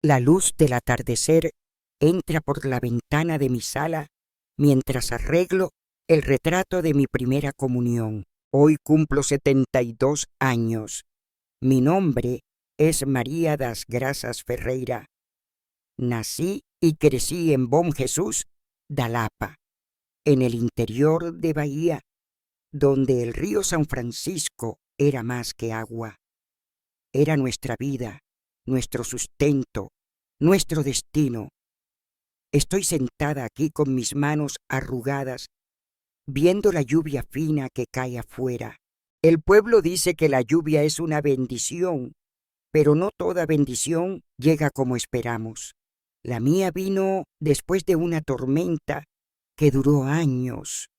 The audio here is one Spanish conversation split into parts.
La luz del atardecer entra por la ventana de mi sala mientras arreglo el retrato de mi primera comunión. Hoy cumplo 72 años. Mi nombre es María das Graças Ferreira. Nací y crecí en Bom Jesús da Lapa, en el interior de Bahía, donde el río San Francisco era más que agua. Era nuestra vida, nuestro sustento, nuestro destino. Estoy sentada aquí con mis manos arrugadas, viendo la lluvia fina que cae afuera. El pueblo dice que la lluvia es una bendición, pero no toda bendición llega como esperamos. La mía vino después de una tormenta que duró años.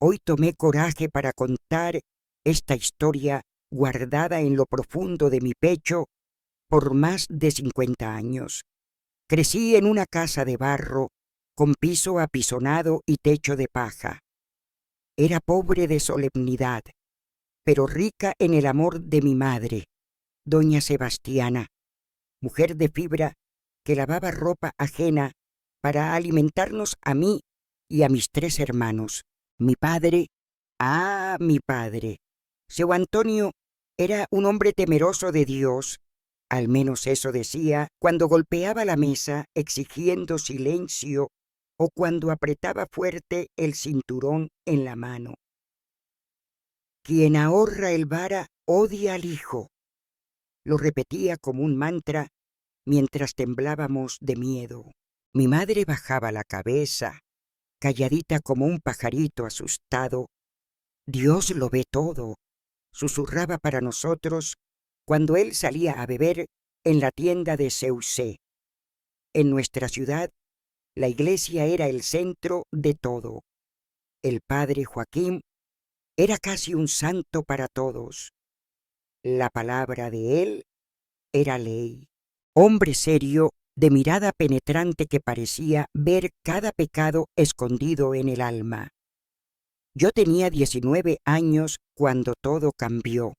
Hoy tomé coraje para contar esta historia guardada en lo profundo de mi pecho por más de 50 años. Crecí en una casa de barro, con piso apisonado y techo de paja. Era pobre de solemnidad, pero rica en el amor de mi madre, doña Sebastiana, mujer de fibra que lavaba ropa ajena para alimentarnos a mí y a mis 3 hermanos. Mi padre, mi padre, Seu Antonio, era un hombre temeroso de Dios. Al menos eso decía cuando golpeaba la mesa exigiendo silencio o cuando apretaba fuerte el cinturón en la mano. Quien ahorra el vara odia al hijo. Lo repetía como un mantra mientras temblábamos de miedo. Mi madre bajaba la cabeza, calladita como un pajarito asustado. Dios lo ve todo, susurraba para nosotros cuando él salía a beber en la tienda de Ceusé. En nuestra ciudad, la iglesia era el centro de todo. El padre Joaquín era casi un santo para todos. La palabra de él era ley. Hombre serio, de mirada penetrante que parecía ver cada pecado escondido en el alma. Yo tenía 19 años cuando todo cambió.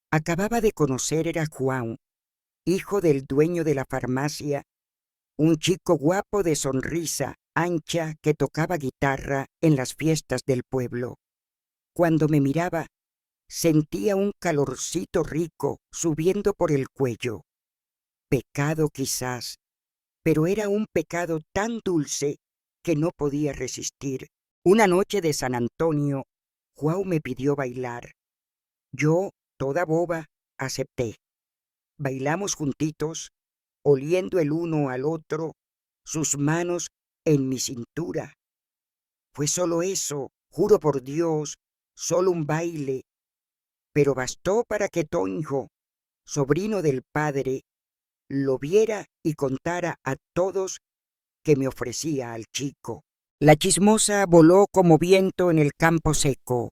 Acababa de conocer a Juan, hijo del dueño de la farmacia, un chico guapo de sonrisa ancha que tocaba guitarra en las fiestas del pueblo. Cuando me miraba, sentía un calorcito rico subiendo por el cuello. Pecado quizás, pero era un pecado tan dulce que no podía resistir. Una noche de San Antonio, Juan me pidió bailar. Yo, toda boba, acepté. Bailamos juntitos, oliendo el uno al otro, sus manos en mi cintura. Fue solo eso, juro por Dios, solo un baile, pero bastó para que Toño, sobrino del padre, lo viera y contara a todos que me ofrecía al chico. La chismosa voló como viento en el campo seco.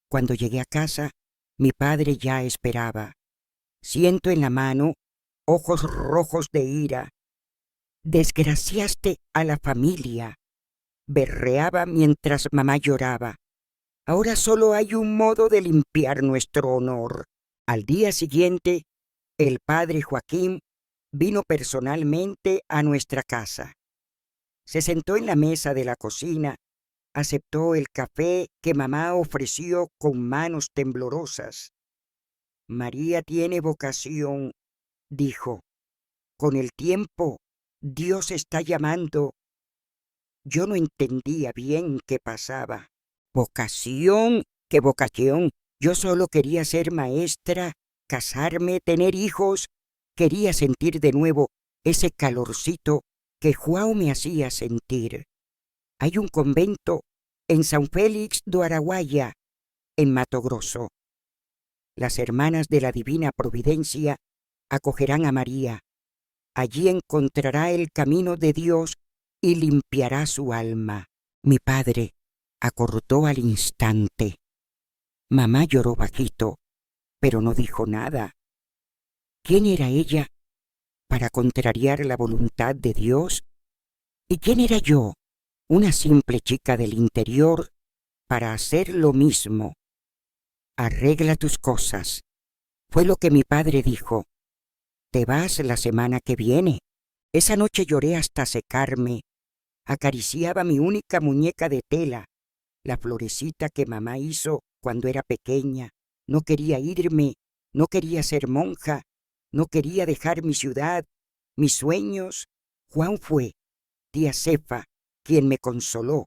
Cuando llegué a casa, mi padre ya esperaba. Ciento en la mano, ojos rojos de ira. Desgraciaste a la familia, berreaba mientras mamá lloraba. Ahora solo hay un modo de limpiar nuestro honor. Al día siguiente, el padre Joaquín vino personalmente a nuestra casa. Se sentó en la mesa de la cocina, aceptó el café que mamá ofreció con manos temblorosas. María tiene vocación, dijo. Con el tiempo, Dios está llamando. Yo no entendía bien qué pasaba. ¿Vocación? ¿Qué vocación? Yo solo quería ser maestra, casarme, tener hijos. Quería sentir de nuevo ese calorcito que Juan me hacía sentir. Hay un convento en San Félix do Araguaia, en Mato Grosso. Las hermanas de la Divina Providencia acogerán a María. Allí encontrará el camino de Dios y limpiará su alma. Mi padre acortó al instante. Mamá lloró bajito, pero no dijo nada. ¿Quién era ella para contrariar la voluntad de Dios? ¿Y quién era yo, una simple chica del interior, para hacer lo mismo? Arregla tus cosas, fue lo que mi padre dijo. Te vas la semana que viene. Esa noche lloré hasta secarme. Acariciaba mi única muñeca de tela, la florecita que mamá hizo cuando era pequeña. No quería irme, no quería ser monja, no quería dejar mi ciudad, mis sueños. Juan fue, tía Cefa, quien me consoló.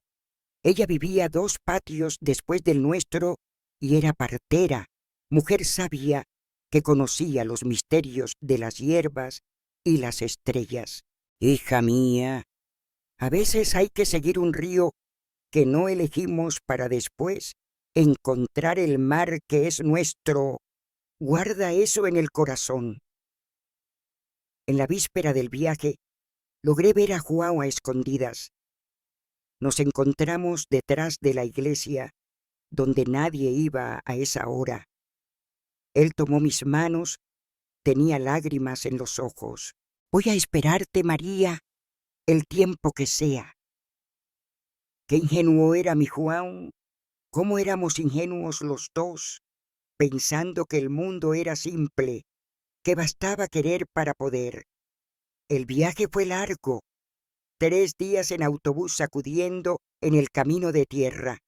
Ella vivía 2 patios después del nuestro y era partera, mujer sabia que conocía los misterios de las hierbas y las estrellas. Hija mía, a veces hay que seguir un río que no elegimos para después encontrar el mar que es nuestro. Guarda eso en el corazón. En la víspera del viaje, logré ver a João a escondidas. Nos encontramos detrás de la iglesia, donde nadie iba a esa hora. Él tomó mis manos, tenía lágrimas en los ojos. Voy a esperarte, María, el tiempo que sea. Qué ingenuo era mi João, cómo éramos ingenuos los dos, pensando que el mundo era simple, que bastaba querer para poder. El viaje fue largo, 3 días en autobús sacudiendo en el camino de tierra,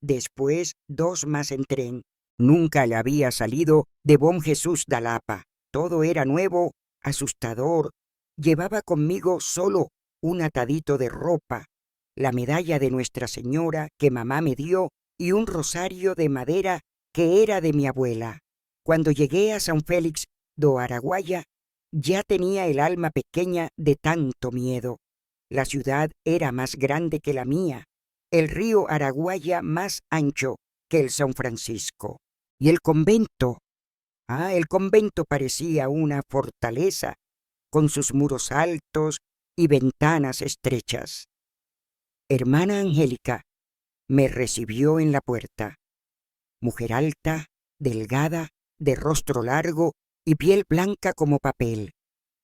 después 2 más en tren. Nunca le había salido de Bom Jesús da Lapa. Todo era nuevo, asustador. Llevaba conmigo solo un atadito de ropa, la medalla de Nuestra Señora que mamá me dio y un rosario de madera que era de mi abuela. Cuando llegué a San Félix do Araguaia, ya tenía el alma pequeña de tanto miedo. La ciudad era más grande que la mía, el río Araguaia más ancho que el San Francisco. Y el convento, el convento parecía una fortaleza, con sus muros altos y ventanas estrechas. Hermana Angélica me recibió en la puerta. Mujer alta, delgada, de rostro largo y piel blanca como papel.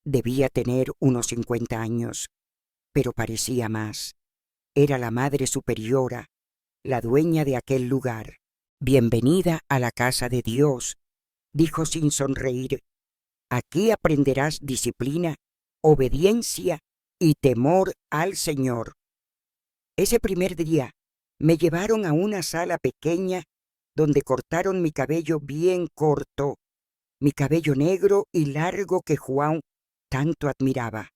Debía tener unos 50 años, pero parecía más. Era la Madre Superiora, la dueña de aquel lugar. Bienvenida a la casa de Dios, dijo sin sonreír. Aquí aprenderás disciplina, obediencia y temor al Señor. Ese primer día me llevaron a una sala pequeña donde cortaron mi cabello bien corto, mi cabello negro y largo que João tanto admiraba.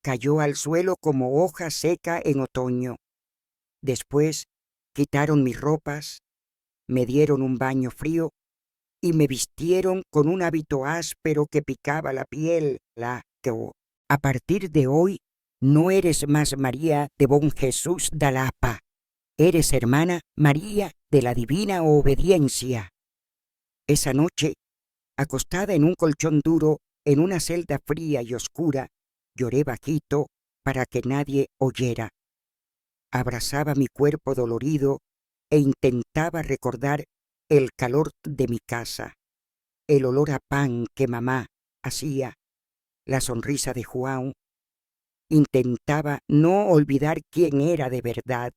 Cayó al suelo como hoja seca en otoño. Después quitaron mis ropas, me dieron un baño frío y me vistieron con un hábito áspero que picaba la piel. A partir de hoy no eres más María de Bom Jesús da Lapa, eres hermana María de la Divina Obediencia. Esa noche, acostada en un colchón duro, en una celda fría y oscura, lloré bajito para que nadie oyera. Abrazaba mi cuerpo dolorido e intentaba recordar el calor de mi casa, el olor a pan que mamá hacía, la sonrisa de João. Intentaba no olvidar quién era de verdad.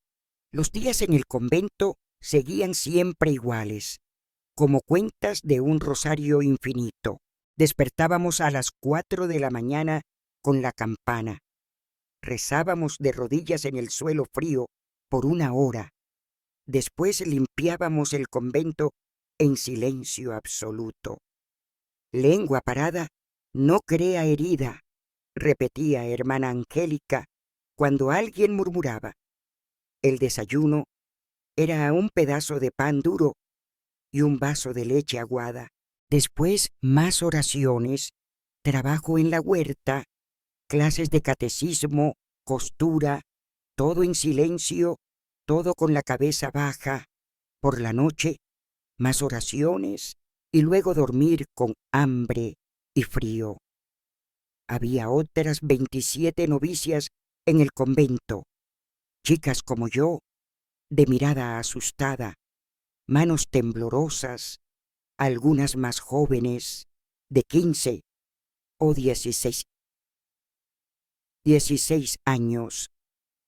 Los días en el convento seguían siempre iguales, como cuentas de un rosario infinito. Despertábamos a las 4 de la mañana con la campana. Rezábamos de rodillas en el suelo frío por 1 hora. Después limpiábamos el convento en silencio absoluto. Lengua parada, no crea herida, repetía hermana Angélica cuando alguien murmuraba. El desayuno era un pedazo de pan duro y un vaso de leche aguada. Después más oraciones, trabajo en la huerta, clases de catecismo, costura, todo en silencio, todo con la cabeza baja. Por la noche, más oraciones y luego dormir con hambre y frío. Había otras 27 novicias en el convento, chicas como yo, de mirada asustada, manos temblorosas, algunas más jóvenes, de 15 o 16 años.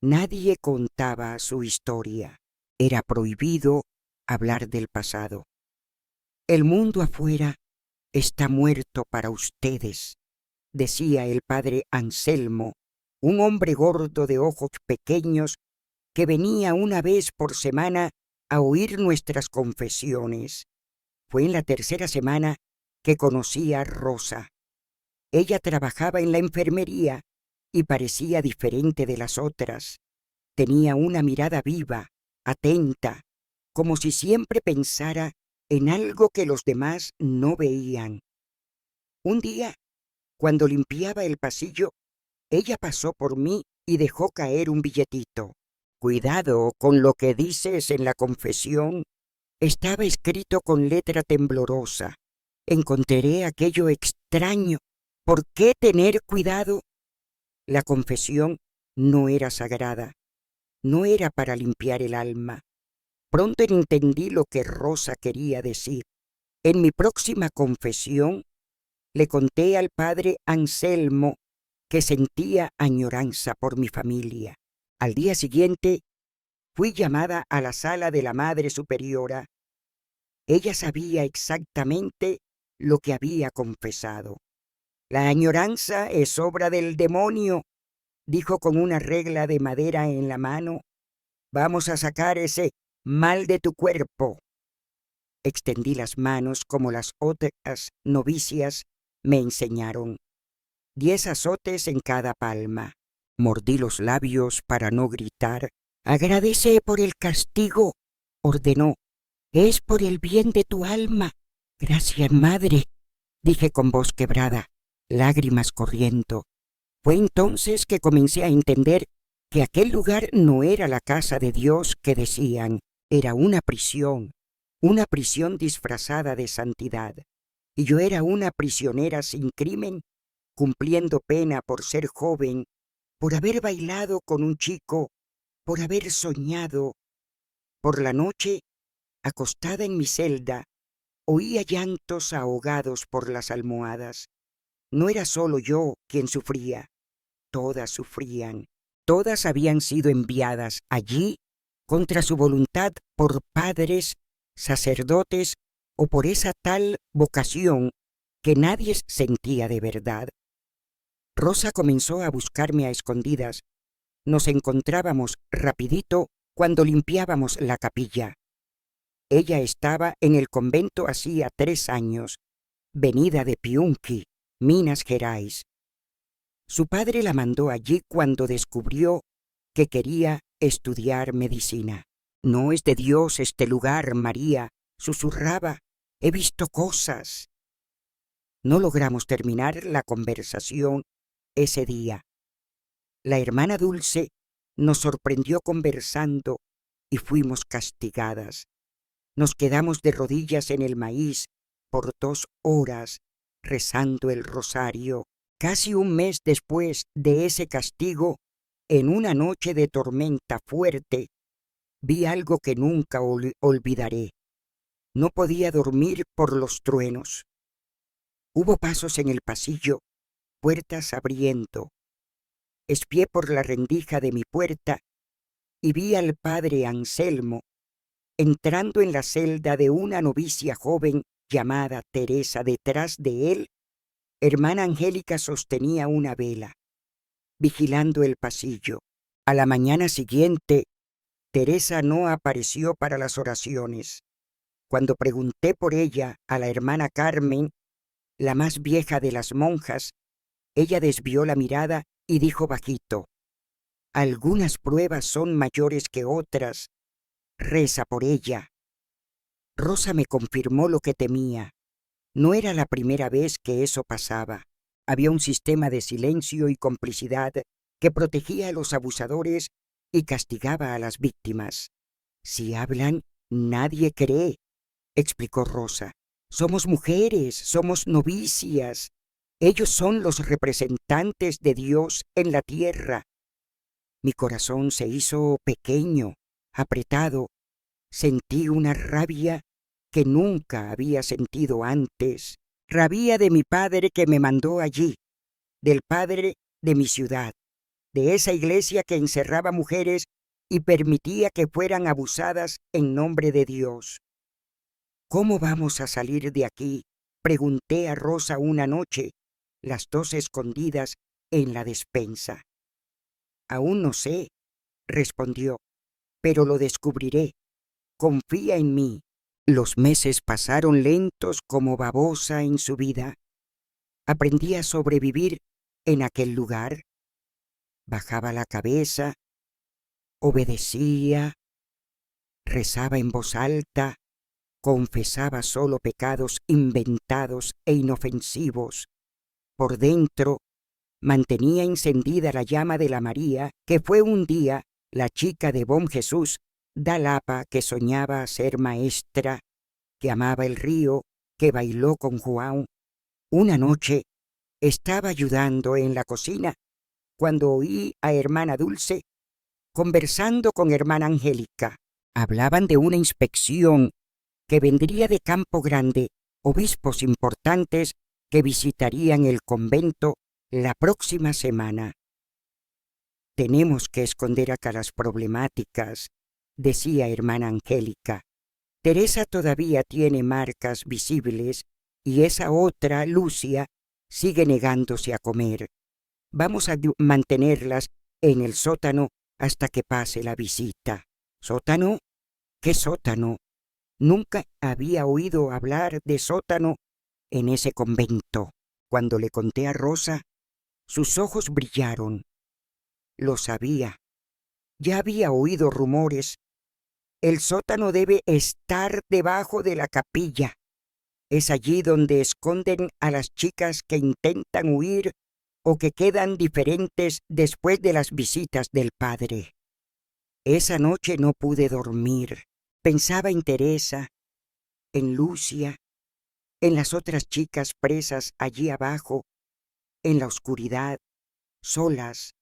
Nadie contaba su historia. Era prohibido hablar del pasado. El mundo afuera está muerto para ustedes, decía el padre Anselmo, un hombre gordo de ojos pequeños que venía una vez por semana a oír nuestras confesiones. Fue en la tercera semana que conocí a Rosa. Ella trabajaba en la enfermería y parecía diferente de las otras. Tenía una mirada viva, atenta, como si siempre pensara en algo que los demás no veían. Un día, cuando limpiaba el pasillo, ella pasó por mí y dejó caer un billetito. «Cuidado con lo que dices en la confesión». Estaba escrito con letra temblorosa. Encontré aquello extraño. ¿Por qué tener cuidado? La confesión no era sagrada, no era para limpiar el alma. Pronto entendí lo que Rosa quería decir. En mi próxima confesión le conté al padre Anselmo que sentía añoranza por mi familia. Al día siguiente fui llamada a la sala de la Madre Superiora. Ella sabía exactamente lo que había confesado. «La añoranza es obra del demonio», dijo con una regla de madera en la mano. «Vamos a sacar ese mal de tu cuerpo». Extendí las manos como las otras novicias me enseñaron. 10 azotes en cada palma. Mordí los labios para no gritar. «Agradece por el castigo», ordenó. «Es por el bien de tu alma». «Gracias, madre», dije con voz quebrada, lágrimas corriendo. Fue entonces que comencé a entender que aquel lugar no era la casa de Dios que decían, era una prisión disfrazada de santidad. Y yo era una prisionera sin crimen, cumpliendo pena por ser joven, por haber bailado con un chico, por haber soñado. Por la noche, acostada en mi celda, oía llantos ahogados por las almohadas. No era solo yo quien sufría, todas sufrían. Todas habían sido enviadas allí contra su voluntad por padres, sacerdotes o por esa tal vocación que nadie sentía de verdad. Rosa comenzó a buscarme a escondidas. Nos encontrábamos rapidito cuando limpiábamos la capilla. Ella estaba en el convento hacía 3 años, venida de Piunqui, Minas Gerais. Su padre la mandó allí cuando descubrió que quería estudiar medicina. «No es de Dios este lugar, María», susurraba. «He visto cosas». No logramos terminar la conversación ese día. La hermana Dulce nos sorprendió conversando y fuimos castigadas. Nos quedamos de rodillas en el maíz por 2 horas rezando el rosario. Casi un mes después de ese castigo, en una noche de tormenta fuerte, vi algo que nunca olvidaré. No podía dormir por los truenos. Hubo pasos en el pasillo, puertas abriendo. Espié por la rendija de mi puerta y vi al padre Anselmo entrando en la celda de una novicia joven llamada Teresa. Detrás de él, hermana Angélica sostenía una vela, vigilando el pasillo. A la mañana siguiente, Teresa no apareció para las oraciones. Cuando pregunté por ella a la hermana Carmen, la más vieja de las monjas, ella desvió la mirada y dijo bajito: «Algunas pruebas son mayores que otras. Reza por ella». Rosa me confirmó lo que temía. No era la primera vez que eso pasaba. Había un sistema de silencio y complicidad que protegía a los abusadores y castigaba a las víctimas. «Si hablan, nadie cree», explicó Rosa. «Somos mujeres, somos novicias. Ellos son los representantes de Dios en la tierra». Mi corazón se hizo pequeño, apretado. Sentí una rabia que nunca había sentido antes. Rabia de mi padre que me mandó allí, del padre de mi ciudad, de esa iglesia que encerraba mujeres y permitía que fueran abusadas en nombre de Dios. «¿Cómo vamos a salir de aquí?», pregunté a Rosa una noche, las dos escondidas en la despensa. Aún no sé, respondió, pero lo descubriré. Confía en mí. Los meses pasaron lentos como babosa en su vida. Aprendí a sobrevivir en aquel lugar. Bajaba la cabeza, obedecía, rezaba en voz alta, confesaba solo pecados inventados e inofensivos. Por dentro, mantenía encendida la llama de la María, que fue un día la chica de Bom Jesús da Lapa, que soñaba ser maestra, que amaba el río, que bailó con Juan. Una noche estaba ayudando en la cocina cuando oí a hermana Dulce conversando con hermana Angélica. Hablaban de una inspección que vendría de Campo Grande, obispos importantes que visitarían el convento la próxima semana. Tenemos que esconder acá las problemáticas, decía hermana Angélica. Teresa todavía tiene marcas visibles y esa otra, Lucia, sigue negándose a comer. Vamos a mantenerlas en el sótano hasta que pase la visita. ¿Sótano? ¿Qué sótano? Nunca había oído hablar de sótano en ese convento. Cuando le conté a Rosa, sus ojos brillaron. Lo sabía. Ya había oído rumores. El sótano debe estar debajo de la capilla. Es allí donde esconden a las chicas que intentan huir o que quedan diferentes después de las visitas del padre. Esa noche no pude dormir. Pensaba en Teresa, en Lucia, en las otras chicas presas allí abajo, en la oscuridad, solas.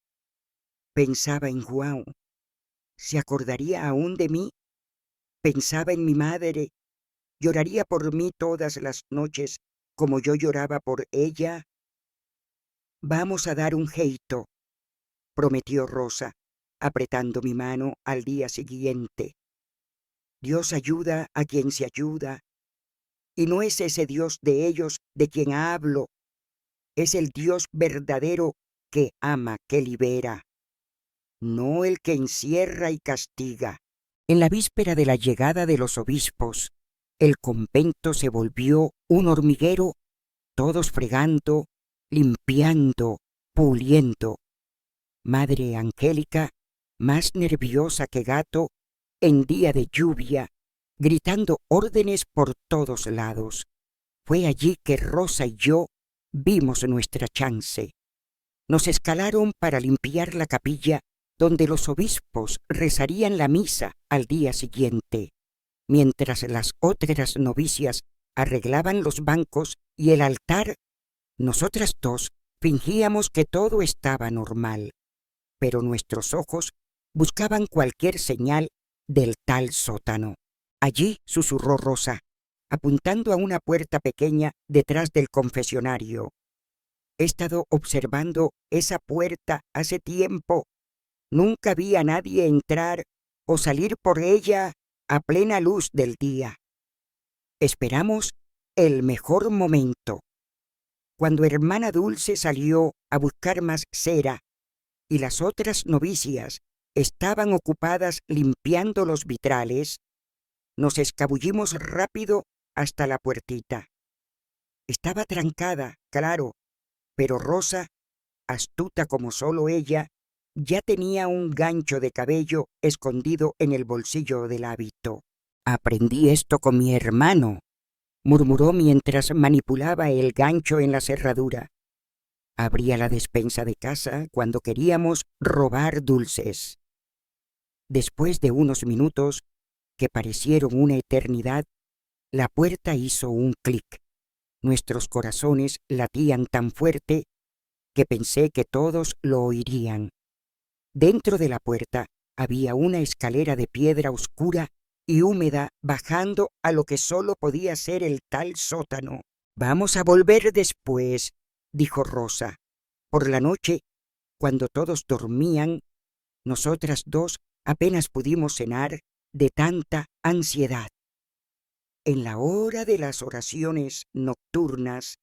Pensaba en Juan. ¿Se acordaría aún de mí? Pensaba en mi madre. ¿Lloraría por mí todas las noches como yo lloraba por ella? Vamos a dar un jeito, prometió Rosa, apretando mi mano al día siguiente. Dios ayuda a quien se ayuda, y no es ese Dios de ellos de quien hablo, es el Dios verdadero que ama, que libera, no el que encierra y castiga. En la víspera de la llegada de los obispos, el convento se volvió un hormiguero, todos fregando, limpiando, puliendo. Madre Angélica, más nerviosa que gato, en día de lluvia, gritando órdenes por todos lados. Fue allí que Rosa y yo vimos nuestra chance. Nos escalaron para limpiar la capilla donde los obispos rezarían la misa al día siguiente, mientras las otras novicias arreglaban los bancos y el altar. Nosotras dos fingíamos que todo estaba normal, pero nuestros ojos buscaban cualquier señal del tal sótano. Allí, susurró Rosa, apuntando a una puerta pequeña detrás del confesionario. He estado observando esa puerta hace tiempo. Nunca vi a nadie entrar o salir por ella a plena luz del día. Esperamos el mejor momento. Cuando hermana Dulce salió a buscar más cera y las otras novicias estaban ocupadas limpiando los vitrales, nos escabullimos rápido hasta la puertita. Estaba trancada, claro, pero Rosa, astuta como solo ella, ya tenía un gancho de cabello escondido en el bolsillo del hábito. Aprendí esto con mi hermano, murmuró mientras manipulaba el gancho en la cerradura. Abría la despensa de casa cuando queríamos robar dulces. Después de unos minutos, que parecieron una eternidad, la puerta hizo un clic. Nuestros corazones latían tan fuerte que pensé que todos lo oirían. Dentro de la puerta había una escalera de piedra oscura y húmeda bajando a lo que solo podía ser el tal sótano. Vamos a volver después, dijo Rosa. Por la noche, cuando todos dormían, nosotras dos apenas pudimos cenar de tanta ansiedad. En la hora de las oraciones nocturnas,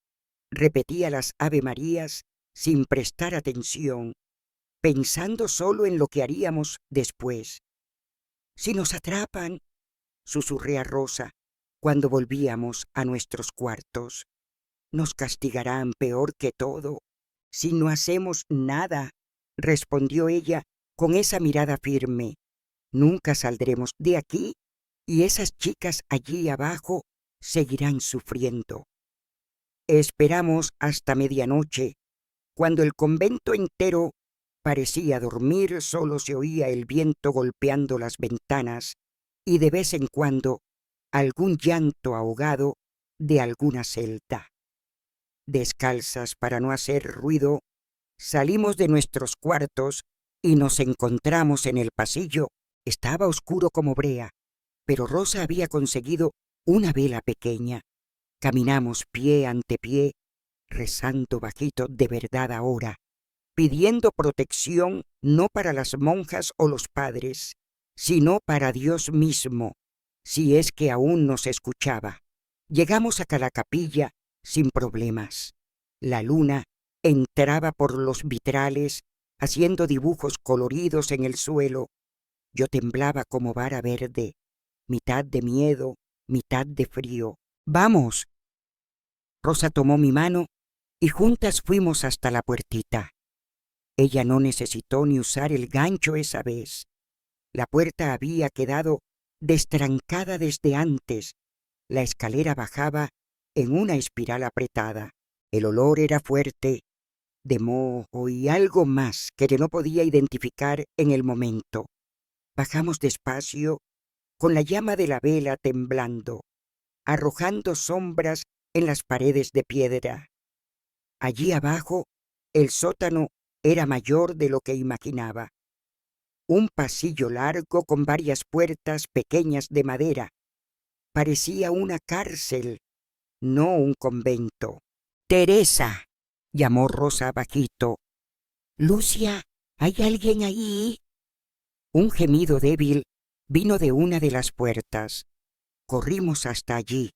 repetía las avemarías sin prestar atención, pensando solo en lo que haríamos después. «Si nos atrapan», susurré a Rosa cuando volvíamos a nuestros cuartos, «nos castigarán peor que todo si no hacemos nada», respondió ella con esa mirada firme. «Nunca saldremos de aquí y esas chicas allí abajo seguirán sufriendo». Esperamos hasta medianoche. Cuando el convento entero parecía dormir, solo se oía el viento golpeando las ventanas y de vez en cuando algún llanto ahogado de alguna celda. Descalzas para no hacer ruido, salimos de nuestros cuartos y nos encontramos en el pasillo. Estaba oscuro como brea, pero Rosa había conseguido una vela pequeña. Caminamos pie ante pie, rezando bajito de verdad ahora, pidiendo protección no para las monjas o los padres, sino para Dios mismo, si es que aún nos escuchaba. Llegamos a la capilla sin problemas. La luna entraba por los vitrales, haciendo dibujos coloridos en el suelo. Yo temblaba como vara verde, mitad de miedo, mitad de frío. «¡Vamos!». Rosa tomó mi mano y juntas fuimos hasta la puertita. Ella no necesitó ni usar el gancho esa vez. La puerta había quedado destrancada desde antes. La escalera bajaba en una espiral apretada. El olor era fuerte, de moho y algo más que no podía identificar en el momento. Bajamos despacio, con la llama de la vela temblando, arrojando sombras en las paredes de piedra. Allí abajo, el sótano era mayor de lo que imaginaba. Un pasillo largo con varias puertas pequeñas de madera. Parecía una cárcel, no un convento. «Teresa», llamó Rosa bajito. «Lucia, ¿hay alguien ahí?». Un gemido débil vino de una de las puertas. Corrimos hasta allí.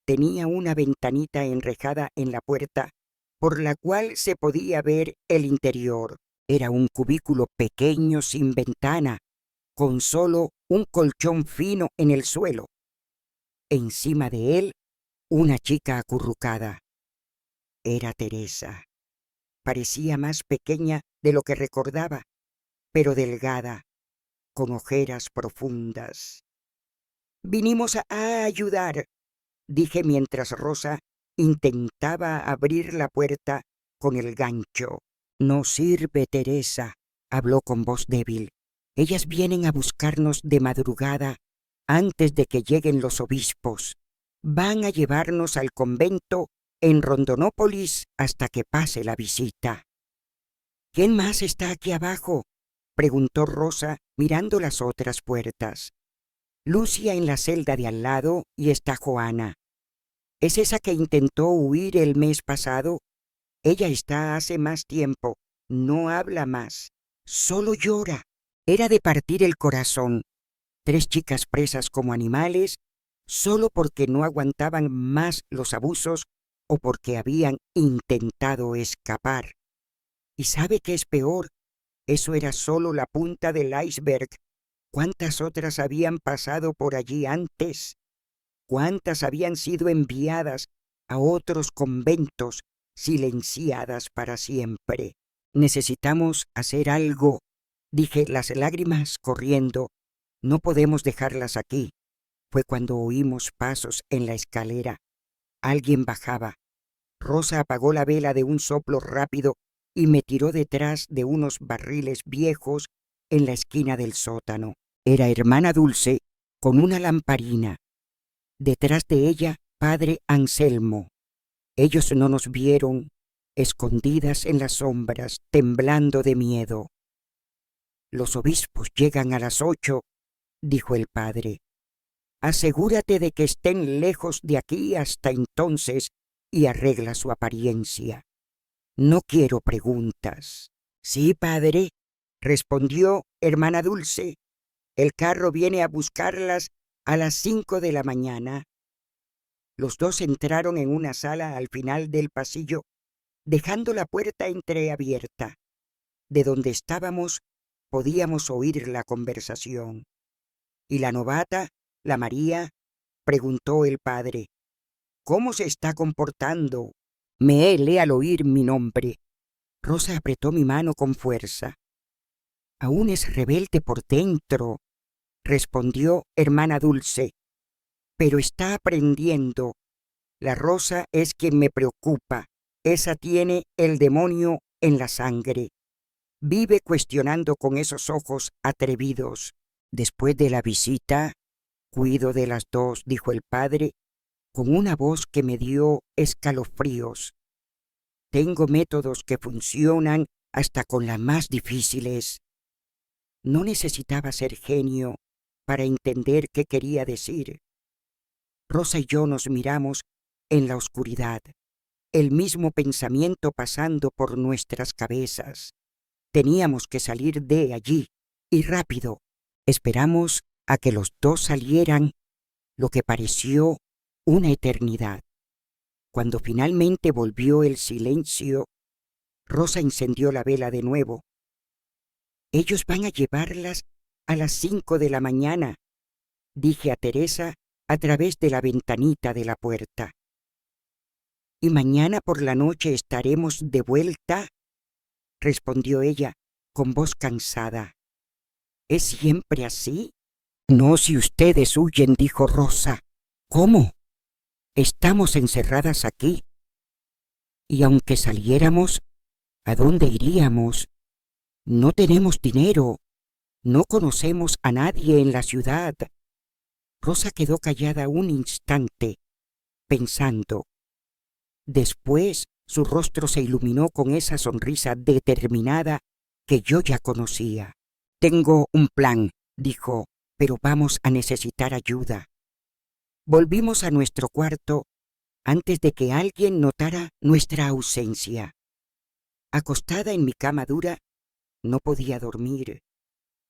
Tenía una ventanita enrejada en la puerta, por la cual se podía ver el interior. Era un cubículo pequeño sin ventana, con solo un colchón fino en el suelo. Encima de él, una chica acurrucada. Era Teresa. Parecía más pequeña de lo que recordaba, pero delgada, con ojeras profundas. «Vinimos a ayudar», dije mientras Rosa intentaba abrir la puerta con el gancho. «No sirve, Teresa», habló con voz débil. «Ellas vienen a buscarnos de madrugada antes de que lleguen los obispos. Van a llevarnos al convento en Rondonópolis hasta que pase la visita». «¿Quién más está aquí abajo?», preguntó Rosa mirando las otras puertas. «Lucia en la celda de al lado y está Joana. ¿Es esa que intentó huir el mes pasado? Ella está hace más tiempo, no habla más, solo llora». Era de partir el corazón. 3 chicas presas como animales, solo porque no aguantaban más los abusos o porque habían intentado escapar. ¿Y sabe qué es peor? Eso era solo la punta del iceberg. ¿Cuántas otras habían pasado por allí antes? ¿Cuántas habían sido enviadas a otros conventos, silenciadas para siempre? «Necesitamos hacer algo», dije, las lágrimas corriendo. «No podemos dejarlas aquí». Fue cuando oímos pasos en la escalera. Alguien bajaba. Rosa apagó la vela de un soplo rápido y me tiró detrás de unos barriles viejos en la esquina del sótano. Era hermana Dulce con una lamparina. Detrás de ella, padre Anselmo. Ellos no nos vieron, escondidas en las sombras, temblando de miedo. «Los obispos llegan a las 8», dijo el padre. «Asegúrate de que estén lejos de aquí hasta entonces y arregla su apariencia. No quiero preguntas». «Sí, padre», respondió hermana Dulce. «El carro viene a buscarlas a las 5 de la mañana». Los dos entraron en una sala al final del pasillo, dejando la puerta entreabierta. De donde estábamos podíamos oír la conversación. ¿Y la novata, la María? Preguntó el padre. ¿Cómo se está comportando? Meéle al oír mi nombre. Rosa apretó mi mano con fuerza. Aún es rebelde por dentro, respondió hermana Dulce, pero está aprendiendo. La Rosa es quien me preocupa. Esa tiene el demonio en la sangre. Vive cuestionando con esos ojos atrevidos. Después de la visita, cuido de las dos, dijo el padre, con una voz que me dio escalofríos. Tengo métodos que funcionan hasta con las más difíciles. No necesitaba ser genio para entender qué quería decir. Rosa y yo nos miramos en la oscuridad, el mismo pensamiento pasando por nuestras cabezas. Teníamos que salir de allí, y rápido. Esperamos a que los dos salieran, lo que pareció una eternidad. Cuando finalmente volvió el silencio, Rosa encendió la vela de nuevo. Ellos van a llevarlas a las 5 de la mañana, dije a Teresa a través de la ventanita de la puerta. ¿Y mañana por la noche estaremos de vuelta?, respondió ella con voz cansada. ¿Es siempre así? No, si ustedes huyen, dijo Rosa. ¿Cómo? Estamos encerradas aquí. Y aunque saliéramos, ¿a dónde iríamos? No tenemos dinero. No conocemos a nadie en la ciudad. Rosa quedó callada un instante, pensando. Después su rostro se iluminó con esa sonrisa determinada que yo ya conocía. Tengo un plan, dijo, pero vamos a necesitar ayuda. Volvimos a nuestro cuarto antes de que alguien notara nuestra ausencia. Acostada en mi cama dura, no podía dormir.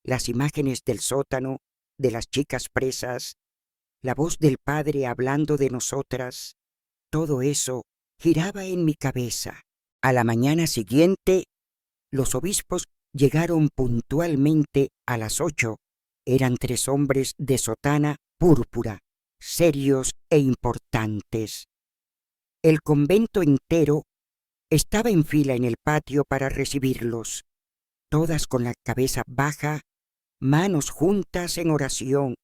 Las imágenes del sótano, de las chicas presas, la voz del padre hablando de nosotras, todo eso giraba en mi cabeza. A la mañana siguiente, los obispos llegaron puntualmente a las 8. Eran 3 hombres de sotana púrpura, serios e importantes. El convento entero estaba en fila en el patio para recibirlos, todas con la cabeza baja, manos juntas en oración.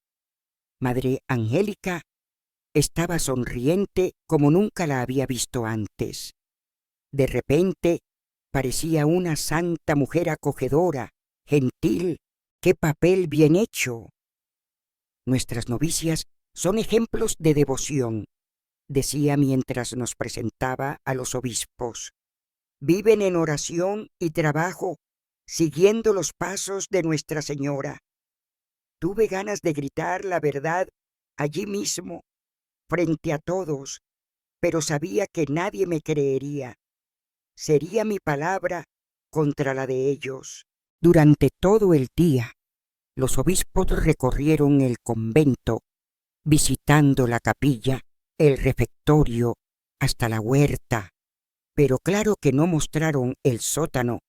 Madre Angélica estaba sonriente como nunca la había visto antes. De repente parecía una santa mujer acogedora, gentil. ¡Qué papel bien hecho! Nuestras novicias son ejemplos de devoción, decía mientras nos presentaba a los obispos. Viven en oración y trabajo, siguiendo los pasos de Nuestra Señora. Tuve ganas de gritar la verdad allí mismo, frente a todos, pero sabía que nadie me creería. Sería mi palabra contra la de ellos. Durante todo el día, los obispos recorrieron el convento, visitando la capilla, el refectorio, hasta la huerta. Pero claro que no mostraron el sótano,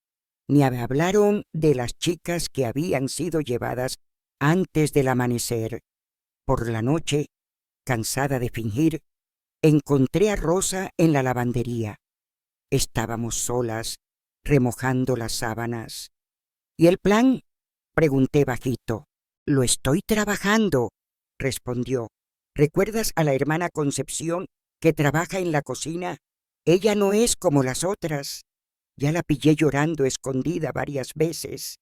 ni hablaron de las chicas que habían sido llevadas antes del amanecer. Por la noche, cansada de fingir, encontré a Rosa en la lavandería. Estábamos solas, remojando las sábanas. ¿Y el plan?, pregunté bajito. Lo estoy trabajando, respondió. ¿Recuerdas a la hermana Concepción que trabaja en la cocina? Ella no es como las otras. Ya la pillé llorando escondida varias veces.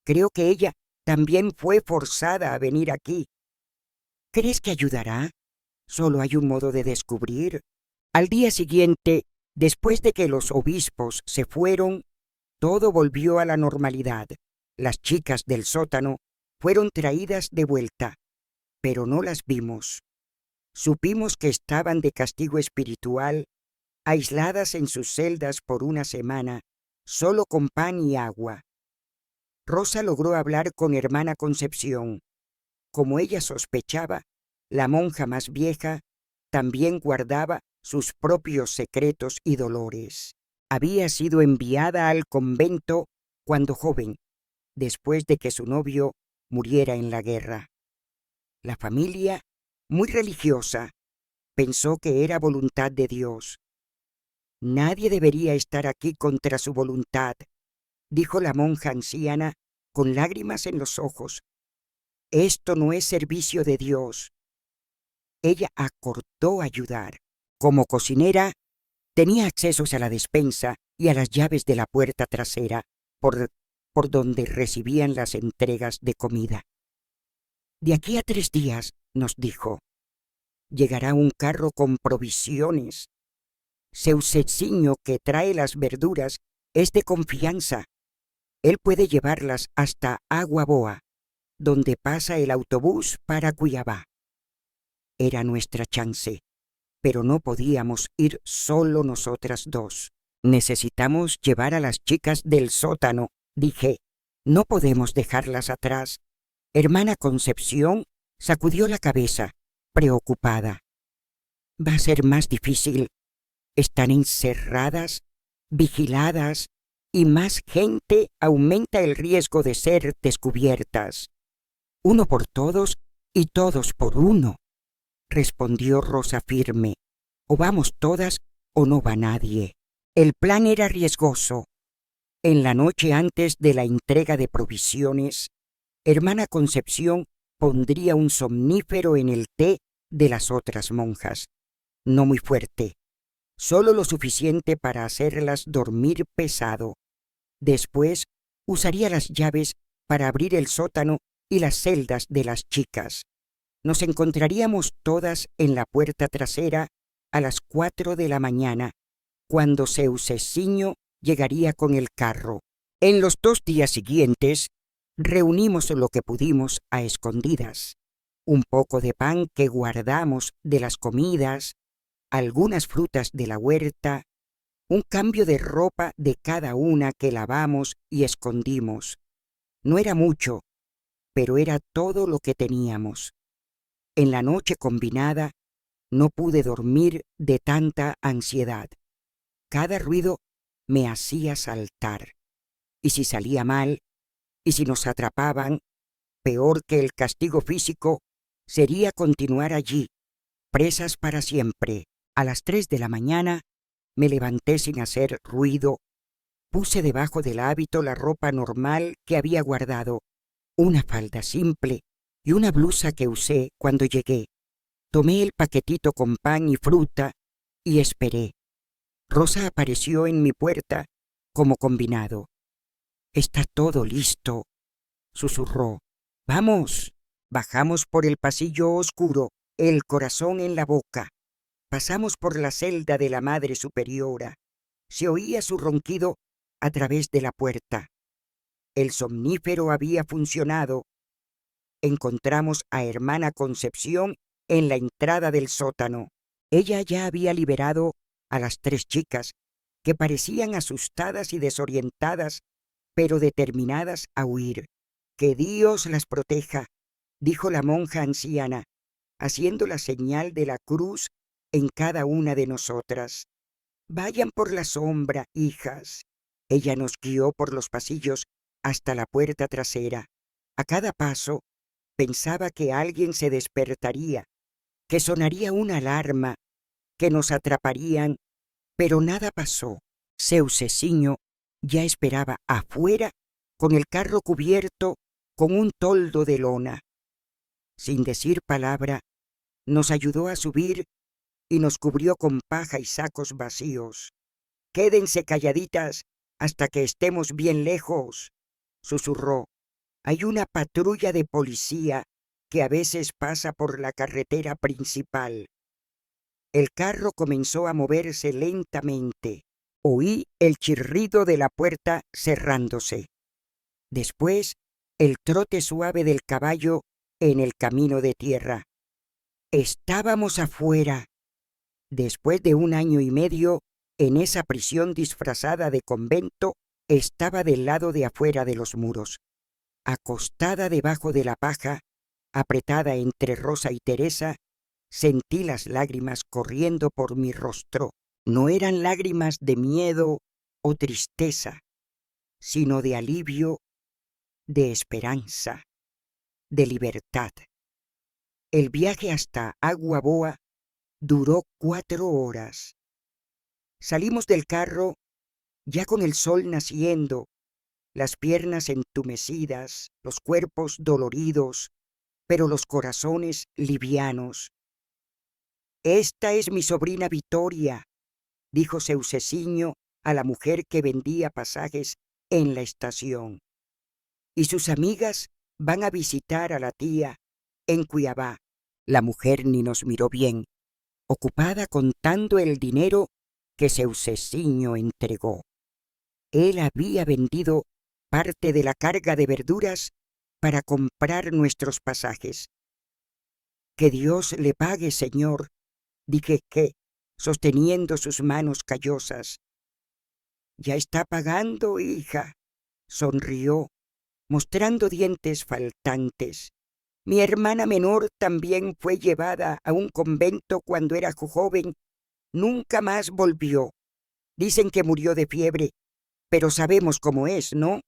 Creo que ella también fue forzada a venir aquí. ¿Crees que ayudará? Solo hay un modo de descubrir. Al día siguiente, después de que los obispos se fueron, todo volvió a la normalidad. Las chicas del sótano fueron traídas de vuelta, pero no las vimos. Supimos que estaban de castigo espiritual, aisladas en sus celdas por una semana, solo con pan y agua. Rosa logró hablar con hermana Concepción. Como ella sospechaba, la monja más vieja también guardaba sus propios secretos y dolores. Había sido enviada al convento cuando joven, después de que su novio muriera en la guerra. La familia, muy religiosa, pensó que era voluntad de Dios. Nadie debería estar aquí contra su voluntad, dijo la monja anciana con lágrimas en los ojos. Esto no es servicio de Dios. Ella acordó ayudar. Como cocinera, tenía accesos a la despensa y a las llaves de la puerta trasera por donde recibían las entregas de comida. De aquí a 3 días, nos dijo, llegará un carro con provisiones. Seuceciño, que trae las verduras, es de confianza. Él puede llevarlas hasta Aguaboa, donde pasa el autobús para Cuiabá. Era nuestra chance, pero no podíamos ir solo nosotras dos. Necesitamos llevar a las chicas del sótano, dije. No podemos dejarlas atrás. Hermana Concepción sacudió la cabeza, preocupada. Va a ser más difícil. Están encerradas, vigiladas, y más gente aumenta el riesgo de ser descubiertas. Uno por todos y todos por uno, respondió Rosa firme. O vamos todas o no va nadie. El plan era riesgoso. En la noche antes de la entrega de provisiones, hermana Concepción pondría un somnífero en el té de las otras monjas. No muy fuerte, solo lo suficiente para hacerlas dormir pesado. Después usaría las llaves para abrir el sótano y las celdas de las chicas. Nos encontraríamos todas en la puerta trasera a las 4 de la mañana, cuando Seuceciño llegaría con el carro. En los 2 días siguientes, reunimos lo que pudimos a escondidas. Un poco de pan que guardamos de las comidas, algunas frutas de la huerta, un cambio de ropa de cada una que lavamos y escondimos. No era mucho, pero era todo lo que teníamos. En la noche combinada, no pude dormir de tanta ansiedad. Cada ruido me hacía saltar. Y si salía mal, y si nos atrapaban, peor que el castigo físico sería continuar allí, presas para siempre. A las 3 de la mañana me levanté sin hacer ruido. Puse debajo del hábito la ropa normal que había guardado, una falda simple y una blusa que usé cuando llegué. Tomé el paquetito con pan y fruta y esperé. Rosa apareció en mi puerta como combinado. «Está todo listo», susurró. «Vamos». Bajamos por el pasillo oscuro, el corazón en la boca. Pasamos por la celda de la Madre Superiora. Se oía su ronquido a través de la puerta. El somnífero había funcionado. Encontramos a hermana Concepción en la entrada del sótano. Ella ya había liberado a las 3 chicas, que parecían asustadas y desorientadas, pero determinadas a huir. «Que Dios las proteja», dijo la monja anciana, haciendo la señal de la cruz en cada una de nosotras. «Vayan por la sombra, hijas». Ella nos guió por los pasillos hasta la puerta trasera. A cada paso pensaba que alguien se despertaría, que sonaría una alarma, que nos atraparían, pero nada pasó. Seuceciño ya esperaba afuera con el carro cubierto con un toldo de lona. Sin decir palabra, nos ayudó a subir y nos cubrió con paja y sacos vacíos. «Quédense calladitas hasta que estemos bien lejos», susurró. «Hay una patrulla de policía que a veces pasa por la carretera principal». El carro comenzó a moverse lentamente. Oí el chirrido de la puerta cerrándose. Después, el trote suave del caballo en el camino de tierra. Estábamos afuera. Después de 1 año y medio, en esa prisión disfrazada de convento, estaba del lado de afuera de los muros. Acostada debajo de la paja, apretada entre Rosa y Teresa, Sentí las lágrimas corriendo por mi rostro. No eran lágrimas de miedo o tristeza, sino de alivio, de esperanza, de libertad. El viaje hasta Agua Boa duró 4 horas. Salimos del carro ya con el sol naciendo, las piernas entumecidas, los cuerpos doloridos, pero los corazones livianos. «Esta es mi sobrina Vitoria», dijo Seucesiño a la mujer que vendía pasajes en la estación. «Y sus amigas van a visitar a la tía en Cuiabá». La mujer ni nos miró bien, ocupada contando el dinero que Seucesiño entregó. Él había vendido parte de la carga de verduras para comprar nuestros pasajes. «Que Dios le pague, señor», dije sosteniendo sus manos callosas. «Ya está pagando, hija», sonrió, mostrando dientes faltantes. «Mi hermana menor también fue llevada a un convento cuando era joven. Nunca más volvió. Dicen que murió de fiebre, pero sabemos cómo es, ¿no?